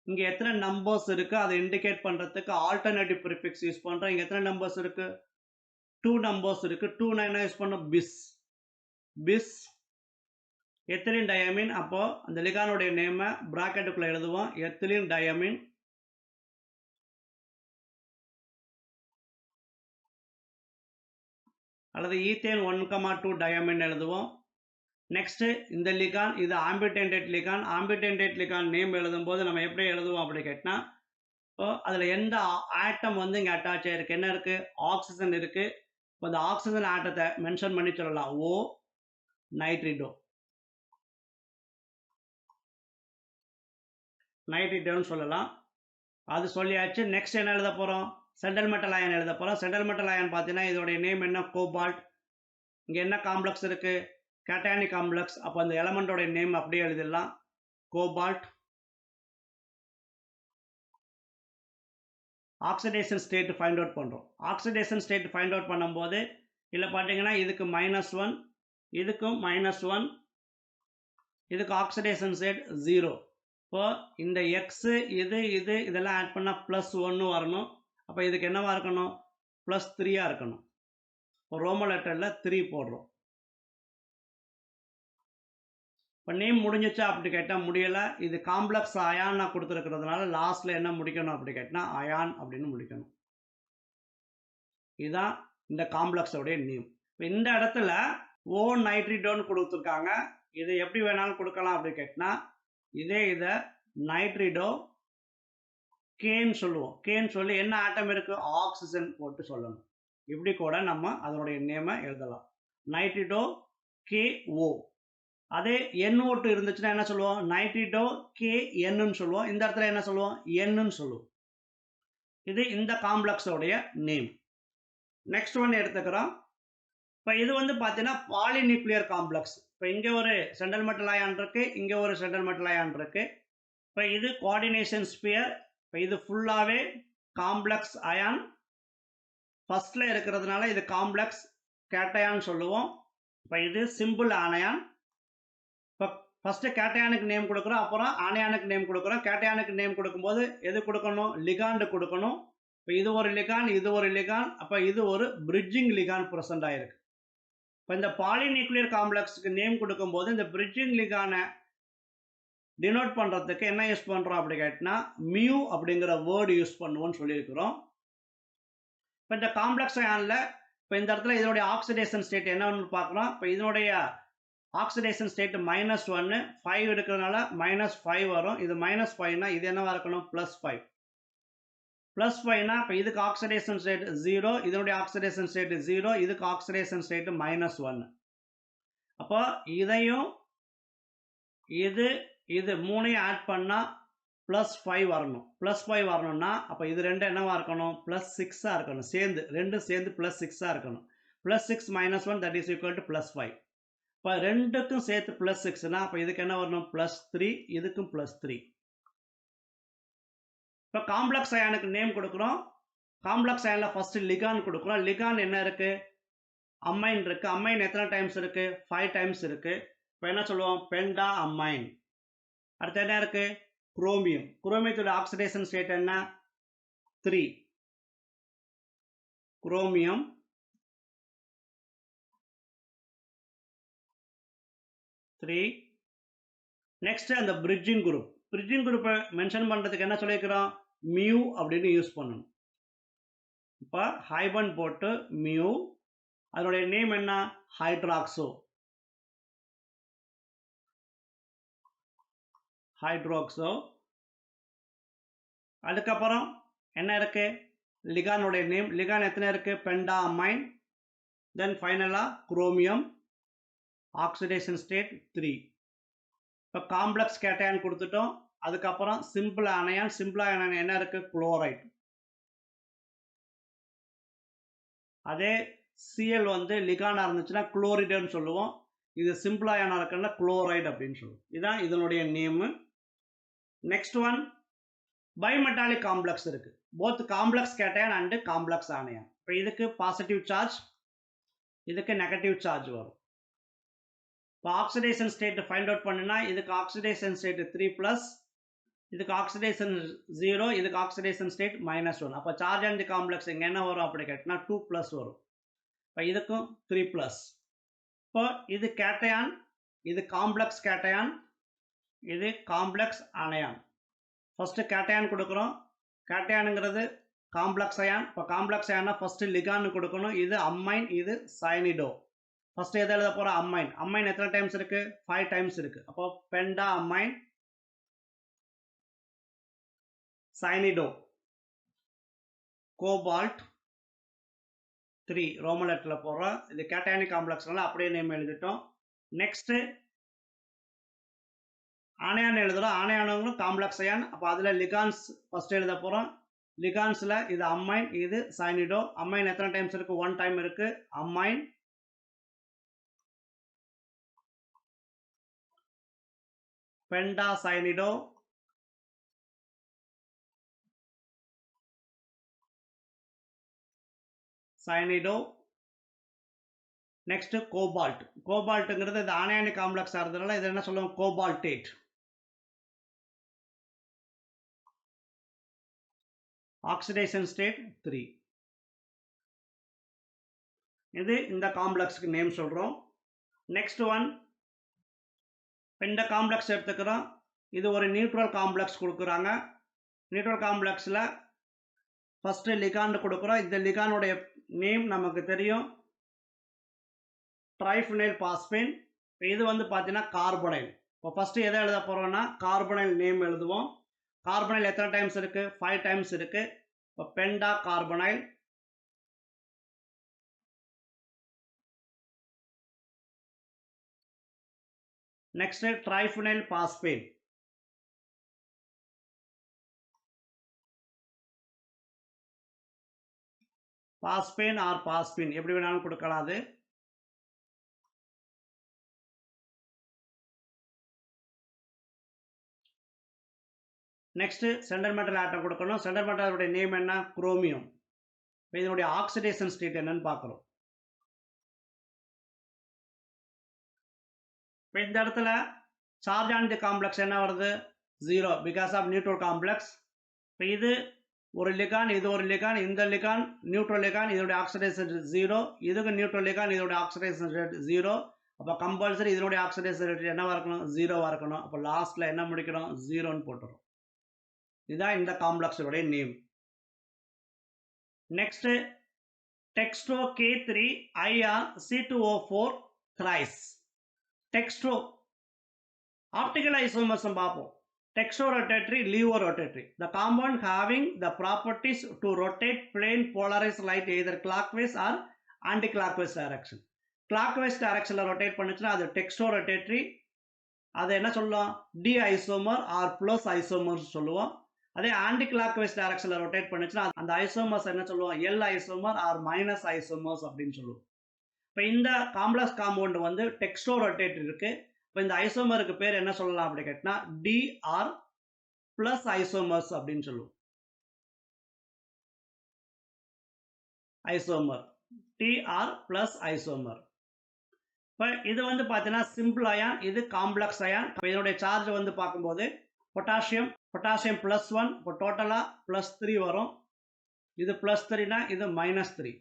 இங்க எத்தனை நம்பர்ஸ் இருக்கு அதை இண்டிகேட் பண்றதுக்கு ஆல்டர்னேட்டிவ் ப்ரிஃபிக்ஸ் யூஸ் பண்றோம். இங்க எத்தனை நம்பர்ஸ் இருக்கு? 2 நம்பர்ஸ் இருக்கு. 2 என்ன யூஸ் பண்ணோம்? பிஸ். பிஸ் எத்திலின் டயமின். அப்போ அந்த லிகானுடைய நேமை பிராக்கெட்டுக்குள்ள எழுதுவோம். Ethylene diamine. அல்லது ஈத்தேன் 1,2 டயமின் எழுதுவோம். நெக்ஸ்ட் இந்த லிகான் இது ஆம்பிடென்டேட் லிகான். ஆம்பிடென்டேட் லிகான் நேம் எழுதும் போது நம்ம எப்படி எழுதுவோம் அப்படி கேட்டா இப்போ அதுல எந்த ஆட்டம் வந்து இங்க அட்டாச் ஆயிருக்கு? என்ன இருக்கு? ஆக்சிஜன் இருக்கு. இப்போ இந்த ஆக்சிஜன் ஆட்டத்தை மென்ஷன் பண்ணி சொல்லலாம். ஓ நைட்ரிடோ. நைட்ரிடோன்னு சொல்லலாம். அது சொல்லியாச்சு. நெக்ஸ்ட் என்ன எழுத போறோம்? சென்ட்ரல் மெட்டல் அயன் எழுத போறோம். சென்ட்ரல் மெட்டல் அயன் பார்த்தீங்கன்னா இதோடைய நேம் என்ன? கோபால்ட். இங்க என்ன காம்ப்ளெக்ஸ் இருக்கு? Cationic complex. அப்போ அந்த எலமெண்டோட நேம் அப்படியே எழுதிடலாம். Cobalt. Oxidation state find out பண்றோம். ஆக்சிடேஷன் ஸ்டேட் ஃபைண்ட் அவுட் பண்ணும்போது இல்ல பாத்தீங்கன்னா இதுக்கு -1, இதுக்கும் -1, இதுக்கு ஆக்சிடேஷன் ஸ்டேட் 0. இப்போ இந்த எக்ஸ் இது இதெல்லாம் ஆட் பண்ணா +1 வரணும். அப்போ இதுக்கு என்னவா இருக்கணும்? +3 இருக்கணும். இப்போ ரோமன் லெட்டர்ல 3 போடுறோம். இப்போ நேம் முடிஞ்சிச்சா அப்படி கேட்டா முடியல. இது காம்ப்ளெக்ஸ் அயான் கொடுத்துருக்கிறதுனால லாஸ்ட்ல என்ன முடிக்கணும் அப்படி கேட்டா அயான் அப்படின்னு முடிக்கணும். இதுதான் இந்த காம்ப்ளெக்ஸோடைய நேம். இப்போ இந்த இடத்துல ஓ நைட்ரிடோன்னு கொடுத்துருக்காங்க. இது எப்படி வேணாலும் கொடுக்கலாம் அப்படி கேட்டா இதே இதை நைட்ரிடோ கேன்னு சொல்லுவோம். கேன்னு சொல்லி என்ன ஆட்டம் இருக்கு? ஆக்சிஜன் போட்டு சொல்லணும். இப்படி கூட நம்ம அதனுடைய நேமை எழுதலாம். நைட்ரிடோ KO. அதே NO2 இருந்துச்சுன்னா என்ன சொல்லுவோம்? நைட்ரிடோ KN சொல்லுவோம். இந்த இடத்துல என்ன சொல்லுவோம்? N சொல்லுவோம். இது இந்த காம்ப்ளெக்ஸோடைய நேம். நெக்ஸ்ட் ஒன் எடுத்துக்கிறோம். இப்போ இது வந்து பார்த்தீங்கன்னா பாலிநியூக்ளியர் காம்ப்ளெக்ஸ். இப்போ இங்கே ஒரு சென்ட்ரல் மெட்டல் அயான் இருக்கு, இங்கே ஒரு சென்ட்ரல் மெட்டல் அயான் இருக்கு. இப்போ இது கோஆர்டினேஷன் ஸ்பியர். இப்போ இது ஃபுல்லாகவே காம்ப்ளெக்ஸ் அயான். ஃபர்ஸ்ட்ல இருக்கிறதுனால இது காம்ப்ளெக்ஸ் கேட்டயான் சொல்லுவோம். இப்போ இது சிம்பிள் அனயான். இப்போ ஃபர்ஸ்ட் கேட்டயானுக்கு நேம் கொடுக்குறோம், அப்புறம் அனயானுக்கு நேம் கொடுக்குறோம். கேட்டயானுக்கு நேம் கொடுக்கும்போது எது கொடுக்கணும்? லிகாண்டு கொடுக்கணும். இப்போ இது ஒரு லிகான், இது ஒரு லிகான். அப்போ இது ஒரு பிரிட்ஜிங் லிகான் ப்ரெசென்ட் ஆயிருக்கு. இப்போ இந்த பாலிநியூக்ளியர் காம்ப்ளெக்ஸுக்கு நேம் கொடுக்கும்போது இந்த பிரிட்ஜிங் லிகானை டினோட் பண்ணுறதுக்கு என்ன யூஸ் பண்ணுறோம் அப்படி கேட்டினா மியூ அப்படிங்கிற வேர்டு யூஸ் பண்ணுவோம்னு சொல்லியிருக்கிறோம். இப்போ இந்த காம்ப்ளெக்ஸ் அயானில் இப்போ இந்த இடத்துல இதனுடைய ஆக்சிடேஷன் ஸ்டேட் என்னன்னு பார்க்குறோம். இப்போ இதனுடைய ஆக்சிடேஷன் ஸ்டேட் -1, 5 இருக்கிறதுனால -5 வரும். இது -5னா இது என்னவா இருக்கணும்? +5. +5னா இப்போ இதுக்கு ஆக்சிடேஷன் ஸ்டேட் 0, இதனுடைய ஆக்சிடேஷன் ஸ்டேட் 0, இதுக்கு ஆக்சிடேஷன் ஸ்டேட் -1. அப்போ இதையும் இது மூணையும் ஆட் பண்ணா +5 வரணும். +5 வரணும்னா அப்போ இது ரெண்டும் என்னவா இருக்கணும்? +6 இருக்கணும். சேர்ந்து ரெண்டும் சேர்ந்து +6 இருக்கணும். +6 - 1 that is equal to +5. இப்போ ரெண்டுக்கும் சேர்த்து +6னா அப்போ இதுக்கு என்ன வரணும்? +3, இதுக்கும் +3. இப்போ காம்ப்ளெக்ஸ் அயானுக்கு நேம் கொடுக்குறோம். காம்ப்ளெக்ஸ் அயனில் ஃபர்ஸ்ட் லிகான் கொடுக்குறோம். லிகான் என்ன இருக்கு? அமைன் இருக்கு. அமைன் எத்தனை டைம்ஸ் இருக்கு? 5 டைம்ஸ் இருக்கு. இப்போ என்ன சொல்லுவோம்? பெண்டா அமைன். அடுத்து என்ன இருக்கு? குரோமியம். குரோமியத்தோட ஆக்சிடேஷன் ஸ்டேட் என்ன? 3. குரோமியம் நெக்ஸ்ட் அந்த பிரிட்ஜிங் குரூப். பிரிட்ஜிங் குரூப்பை மென்ஷன் பண்றதுக்கு என்ன சொல்லியிருக்கிறோம்? மியூ அப்படின்னு யூஸ் பண்ணணும். இப்போ ஹைபன் போட்டு மியூ, அதனுடைய நேம் என்ன? ஹைட்ராக்சோ. அதுக்கப்புறம் என்ன இருக்கு? லிகானுடைய நேம். லிகான் எத்தனை இருக்கு? பெண்டா அமைன். தென் ஃபைனலா குரோமியம், ஆக்சிடேஷன் ஸ்டேட் 3. இப்போ காம்ப்ளெக்ஸ் கேட்டையான் கொடுத்துட்டோம். அதுக்கப்புறம் சிம்பிள் அணையான். சிம்பிள் அணையான் என்ன இருக்கு? குளோரைட். அதே Cl வந்து லிகானா இருந்துச்சுன்னா குளோரைடுன்னு சொல்லுவோம். இது சிம்பிள் அயனா இருக்குன்னா குளோரைடு அப்படின்னு சொல்லுவோம். இதுதான் இதனுடைய name. Next one bimetallic complex இருக்கு. Both complex cation and complex anion. இப்போ இதுக்கு பாசிட்டிவ் சார்ஜ், இதுக்கு நெகட்டிவ் சார்ஜ் வரும். இப்போ ஆக்சிடேஷன் ஸ்டேட் ஃபைண்ட் அவுட் பண்ணுனா இதுக்கு ஆக்சிடேஷன் ஸ்டேட் 3+, இதுக்கு ஆக்சிடேஷன் 0, இதுக்கு ஆக்சிடேஷன் ஸ்டேட் -1. அப்போ சார்ஜ் அண்ட் காம்ப்ளெக்ஸ் இங்கே என்ன வரும் அப்படி கேட்டினா 2+ வரும். இப்போ இதுக்கும் 3+. இப்போ இது கேட்டையான், இது காம்ப்ளெக்ஸ் கேட்டையான், இது காம்ப்ளெக்ஸ் அணையான். ஃபர்ஸ்ட் கேட்டையான் கொடுக்குறோம். கேட்டையானுங்கிறது காம்ப்ளெக்ஸ் அயான். இப்போ காம்ப்ளெக்ஸ் அயானா ஃபர்ஸ்ட் லிகான் கொடுக்கணும். இது அம்மைன், இது சயனிடோ. ஃபர்ஸ்ட் எதை எழுத போற? அம்மைன். அம்மைன் எத்தனை டைம்ஸ் இருக்கு? 5 டைம்ஸ் இருக்கு. அப்போ பெண்டா அம்மைன், சயனிடோ, கோபால்ட் 3 ரோமன் லெட்டர்ல போடுறோம். இது கேட்டையானிக் காம்ப்ளெக்ஸ்னால அப்படியே நேம் எழுதிட்டோம். நெக்ஸ்ட் அணையான் எழுதுறோம். அணையானவங்களும் காம்ப்ளெக்ஸ் அயான். அப்போ அதுல லிகான்ஸ் ஃபர்ஸ்ட் எழுத போறோம். லிகான்ஸ்ல இது அம்மைன், இது சயனிடோ. அம்மைன் எத்தனை டைம்ஸ் இருக்கு? 1 டைம் இருக்கு. Ammine, penta cyanido, cyanido. Next cobalt. கோபால்ட்ங்கிறது இது அணையானிக் காம்ப்ளெக்ஸ் ஆகிறதுனால இது என்ன சொல்லுவோம்? கோபால்டேட். Oxidation state 3. இது இந்த காம்ப்ளெக்ஸ்க்கு நேம் சொல்றோம். நெக்ஸ்ட் ஒன் இந்த காம்ப்ளெக்ஸ் எடுத்துக்கிறோம். இது ஒரு நியூட்ரல் காம்ப்ளெக்ஸ் கொடுக்குறாங்க. நியூட்ரல் காம்ப்ளெக்ஸில் ஃபர்ஸ்ட் லிகான் கொடுக்குறோம். இந்த லிகானுடைய நேம் நமக்கு தெரியும், ட்ரைஃபினைல் பாஸ்பேன். இது வந்து பார்த்தீங்கன்னா கார்பனைல். இப்போ ஃபர்ஸ்ட் எதை எழுத போறோம்னா கார்பனைல் நேம் எழுதுவோம். கார்பனைல் எத்தனை டைம்ஸ் இருக்கு? 5 டைம்ஸ் இருக்கு. இப்போ penta carbonyl, next triphenyl phosphane. Phosphane or phosphine எப்படி வேணாலும் கொடுக்கலாம். அது நெக்ஸ்ட் சென்டர் மெட்டல் ஆட்டம் கொடுக்கணும். சென்டர் மெட்டலுடைய நேம் என்ன? குரோமியம். இதனுடைய ஆக்சிடேஷன் ஸ்டேட் என்னன்னு பார்க்குறோம். இப்போ இந்த இடத்துல சார்ஜ் ஆன் தி காம்ப்ளெக்ஸ் என்ன வருது? 0 பிகாஸ் ஆஃப் நியூட்ரல் காம்ப்ளெக்ஸ். இப்போ இது ஒரு லிகான், இது ஒரு லிகான், இந்த லிகான் நியூட்ரல் லிகான், இதோட ஆக்சிடேஷன் 0, இதுக்கு நியூட்ரல் லிகான், இதோட ஆக்சிடேஷன் ரேட் 0. அப்போ கம்பல்சரி இதனுடைய ஆக்சிடேஷன் ரேட் என்னவா இருக்கணும்? 0வா இருக்கணும். அப்போ லாஸ்ட்ல என்ன முடிக்கணும்? 0ன்னு போட்டுரும். இதுதான் இந்த காம்ப்ளெக்ஸோட name. Next dextro K3 IR C2O4 thrice. Dextro optical isomers பார்ப்போம். Textorotatory, levorotatory. The compound having the properties to rotate plane polarized light either clockwise or anti-clockwise direction. Clockwise direction rotate பண்ணுச்சுன்னா அது textorotatory. அதை என்ன சொல்லலாம், D isomer or plus isomer சொல்லுவோம். அதே anticlockwise டைரக்ஷன்ல rotate பண்ணுச்சுன்னா அந்த ஐசோமர்ஸ் என்ன சொல்லுவோம், L isomer or minus isomers அப்படின்னு சொல்லுவோம். இப்போ இந்த காம்ப்ளெக்ஸ் காம்பவுண்ட் வந்து டெக்ஸ்டோ ரொட்டேட் இருக்கு. இப்போ இந்த ஐசோமருக்கு பேர் என்ன சொல்லலாம் அப்படி கேட்டா டி ஆர் பிளஸ் ஐசோமர்ஸ் அப்படின்னு சொல்லுவோம். Isomer D or plus isomer. இப்போ இது வந்து பார்த்தீங்கன்னா சிம்பிள் அயான், இது காம்ப்ளெக்ஸ் அயான். இதனுடைய சார்ஜ் வந்து பார்க்கும்போது பொட்டாசியம் +1, இப்போ டோட்டலாக +3 வரும். இது +3னா இது -3.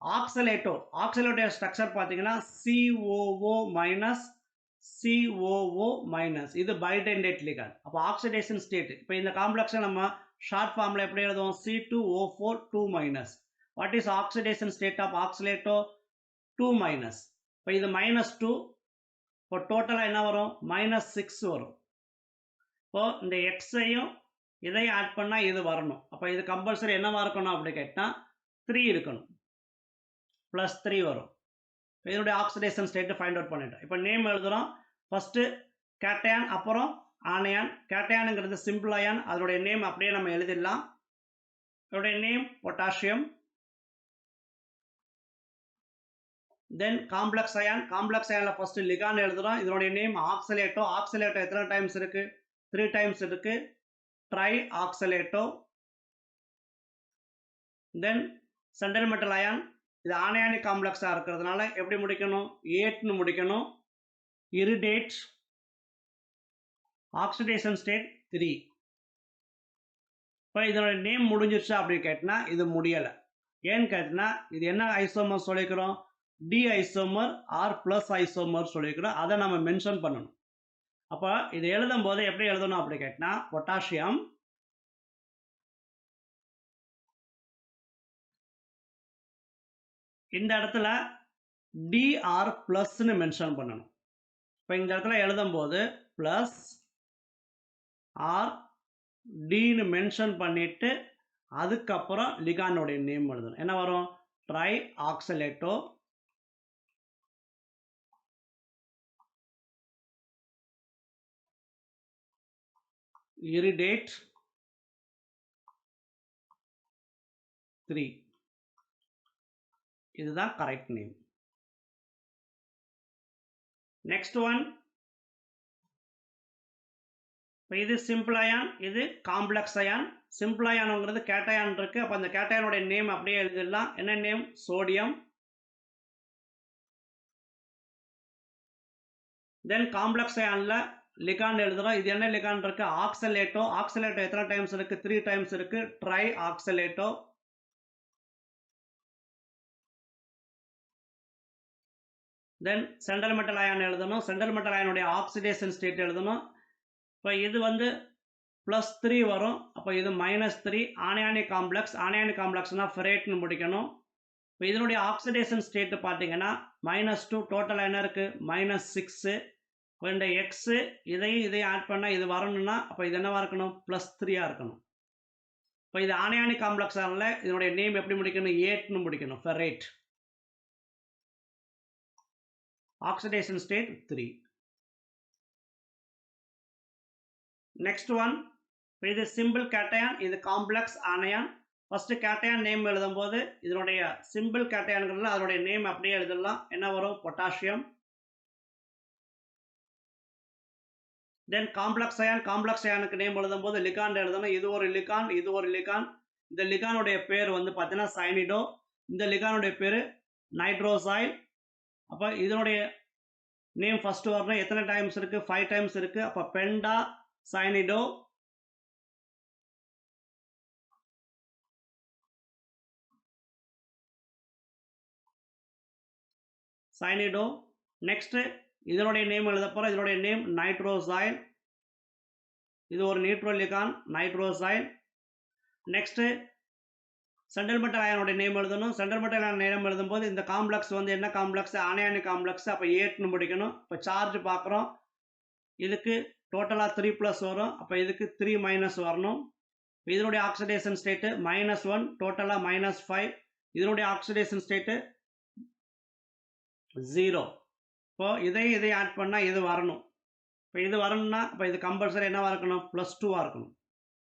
ஆக்சலேட்டோடைய ஸ்ட்ரக்சர் பார்த்தீங்கன்னா COO மைனஸ் COO மைனஸ், இது பைடென்டேட் லிகாண்ட். அப்போ ஆக்சிடேஷன் ஸ்டேட், இப்போ இந்த காம்ப்ளெக்ஸை நம்ம ஷார்ட் ஃபார்மில் எப்படி எழுதுவோம், C2O4 2-. What is oxidation state of oxalato, 2-. இப்போ இது -2, இப்போ டோட்டலாக என்ன வரும், -6 வரும். இப்போ இந்த எக்ஸையும் இதையும் ஆட் பண்ணால் இது வரணும். அப்போ இது கம்பல்சரி என்னவா இருக்கணும் அப்படி கேட்டால் 3 இருக்கணும், +3 வரும். இதனுடைய ஆக்சிடேஷன் ஸ்டேட் ஃபைண்ட் அவுட் பண்ணிட்டோம். இப்போ நேம் எழுதுகிறோம். ஃபஸ்ட்டு கேட்டையான், அப்புறம் ஆனையான். கேட்டையானுங்கிறது சிம்பிள் அயான், அதனுடைய நேம் அப்படியே நம்ம எழுதிடலாம். இதனுடைய நேம் பொட்டாசியம். தென் காம்ப்ளெக்ஸ் அயானில் ஃபஸ்ட்டு லிகாண்ட் எழுதுகிறோம். இதனுடைய நேம் ஆக்சலேட்டோ. எத்தனை டைம்ஸ் இருக்குது, 3 டைம்ஸ் இருக்குது, ட்ரை ஆக்சலேட்டோ. தென் சென்ட்ரல் மெட்டல் அயான், இது ஆனையானிக் காம்ப்ளெக்ஸாக இருக்கிறதுனால எப்படி முடிக்கணும், 8ன்னு முடிக்கணும். Irritate, oxidation state 3. இப்போ இதனுடைய நேம் முடிஞ்சிருச்சா அப்படின்னு கேட்டினா இது முடியலை. ஏன்னு கேட்டினா இது என்ன ஐசோமர் சொல்லிக்கிறோம், D isomer or plus isomer சொல்லிக்கிறோம். அதை நம்ம மென்ஷன் பண்ணணும். அப்போ இது எழுதும் போது எப்படி எழுதணும் அப்படி கேட்டினா பொட்டாசியம் இந்த இடத்துல டிஆர் ப்ளஸ்ன்னு மென்ஷன் பண்ணணும். இப்போ இந்த இடத்துல எழுதும் போது ப்ளஸ் ஆர் டின்னு மென்ஷன் பண்ணிட்டு அதுக்கப்புறம் லிகாண்டோடைய நேம் எழுதணும். என்ன வரும், ட்ரை ஆக்சலேட்டோ. இரிடேட் 3. இதுதான் கரெக்ட் நேம். நெக்ஸ்ட் ஒன், இது சிம்பிள் அயான், இது காம்ப்ளெக்ஸ் அயான். சிம்பிள் அயான்ங்கிறது கேட்டையான் இருக்கு. அப்போ அந்த கேட்டையானுடைய நேம் அப்படியே எழுதிடலாம். என்ன நேம், சோடியம். தென் காம்ப்ளெக்ஸ் அயான்ல லிகாண்ட் எழுதுறோம். இது என்ன லிகாண்ட் இருக்கு, ஆக்சலேட்டோ. எத்தனை டைம்ஸ் இருக்கு, 3 டைம்ஸ் இருக்கு, ட்ரை ஆக்சலேட்டோ. தென் சென்ட்ரல் மெட்டல் அயான் எழுதணும். சென்ட்ரல் மெட்டல் அயானுடைய ஆக்சிடேஷன் ஸ்டேட் எழுதணும். இப்போ இது வந்து +3 வரும். அப்போ இது -3. ஆனையானிக் காம்ப்ளெக்ஸ்னா ஃபெரேட்னு முடிக்கணும். இப்போ இதனுடைய ஆக்சிடேஷன் ஸ்டேட் பார்த்தீங்கன்னா -2, டோட்டலாக என்ன இருக்குது, -6. இந்த எக்ஸு இதையும் ஆட் பண்ணால் இது வரணும்னா அப்போ இது என்னவா இருக்கணும், +3 இருக்கணும். இப்போ இது ஆனையானிக் காம்ப்ளெக்ஸால இதனுடைய நேம் எப்படி முடிக்கணும், 8ன்னு முடிக்கணும், ferrate. Oxidation state 3. Next one, இது சிம்பிள் கேட்டையான், இது காம்ப்ளெக்ஸ் ஆனையான். ஃபர்ஸ்ட் கேட்டையான் நேம் எழுதும் போது இதனுடைய சிம்பிள் கேட்டையான்கிறதுல அதனுடைய நேம் அப்படியே எழுதலாம். என்ன வரும், பொட்டாசியம். தென் காம்ப்ளெக்ஸ் அயானுக்கு நேம் எழுதும் போது லிகாண்ட் எழுதணும். இது ஒரு லிகாண்ட். இந்த லிகானுடைய பேர் வந்து பார்த்தீங்கன்னா சைனிடோ. இந்த லிகானுடைய பேர் நைட்ரோசைல். அப்போ இதனுடைய நேம் ஃபர்ஸ்ட் வரணும். எத்தனை டைம்ஸ் இருக்கு, 5 டைம்ஸ் இருக்கு. அப்போ பெண்டா சைனிடோ. நெக்ஸ்ட் இதனுடைய நேம் எழுத போறோம். இதனுடைய நேம் நைட்ரோசைல். இது ஒரு neutral ligand, nitrosyl. Next central metal அயானுடைய நேம் எழுதணும். சென்ட்ரல் மெட்டல் அயான் நேம் எழுதும்போது இந்த காம்ப்ளெக்ஸ் வந்து என்ன காம்ப்ளெக்ஸ், ஆனையானிக் காம்ப்ளெக்ஸ். அப்போ 8ன்னு முடிக்கணும். இப்போ சார்ஜ் பார்க்குறோம். இதுக்கு டோட்டலாக 3+ வரும். அப்போ இதுக்கு 3- வரணும். இதனுடைய ஆக்சிடேஷன் ஸ்டேட்டு -1, டோட்டலாக -5. இதனுடைய ஆக்சிடேஷன் ஸ்டேட்டு 0. இப்போ இதையும் ஆட் பண்ணால் இது வரணும். இப்போ இது வரணும்னா இப்போ இது கம்பல்சரி என்னவா இருக்கணும், +2 இருக்கணும்.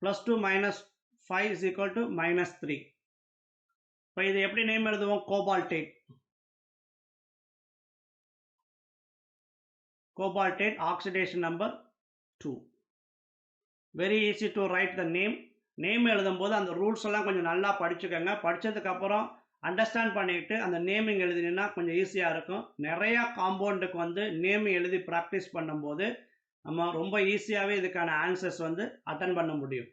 +2 - 5 is equal to -3. இப்போ இது எப்படி நேம் எழுதுவோம், cobaltate. Cobaltate oxidation number 2. Very easy to write the name. Name எழுதும்போது அந்த ரூல்ஸ் எல்லாம் கொஞ்சம் நல்லா படிச்சுக்கோங்க. படித்ததுக்கப்புறம் அண்டர்ஸ்டாண்ட் பண்ணிக்கிட்டு அந்த நேமிங் எழுதினீங்கன்னா கொஞ்சம் ஈஸியாக இருக்கும். நிறையா காம்பவுண்டுக்கு வந்து நேம் எழுதி ப்ராக்டிஸ் பண்ணும்போது நம்ம ரொம்ப ஈஸியாகவே இதுக்கான ஆன்சர்ஸ் வந்து அட்டன் பண்ண முடியும்.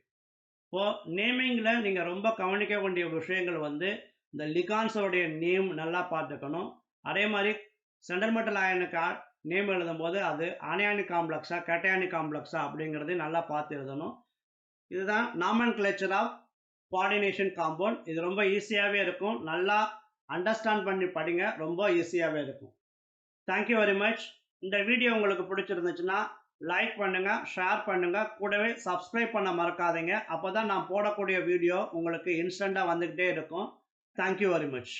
இப்போது நேமிங்கில் நீங்கள் ரொம்ப கவனிக்க வேண்டிய விஷயங்கள் வந்து இந்த லிகான்ஸோடைய நேம் நல்லா பார்த்துக்கணும். அதே மாதிரி சென்ட்ரல் மெட்டல் அயனுக்கு நேம் எழுதும்போது அது அனியானிக் காம்ப்ளெக்ஸா கேட்டயானிக் காம்ப்ளெக்ஸா அப்படிங்கிறது நல்லா பார்த்து எழுதணும். இதுதான் நாமன்கிளேச்சர் ஆஃப் கோஆர்டினேஷன் காம்பவுண்ட். இது ரொம்ப ஈஸியாகவே இருக்கும். நல்லா அண்டர்ஸ்டாண்ட் பண்ணி படிங்க, ரொம்ப ஈஸியாகவே இருக்கும். Thank you very much. இந்த வீடியோ உங்களுக்கு பிடிச்சிருந்துச்சுன்னா லைக் பண்ணுங்க, ஷேர் பண்ணுங்க, கூடவே சப்ஸ்கிரைப் பண்ண மறக்காதீங்க. அப்போ தான் நான் போடக்கூடிய வீடியோ உங்களுக்கு இன்ஸ்டண்ட்டாக வந்துக்கிட்டே இருக்கும். Thank you very much.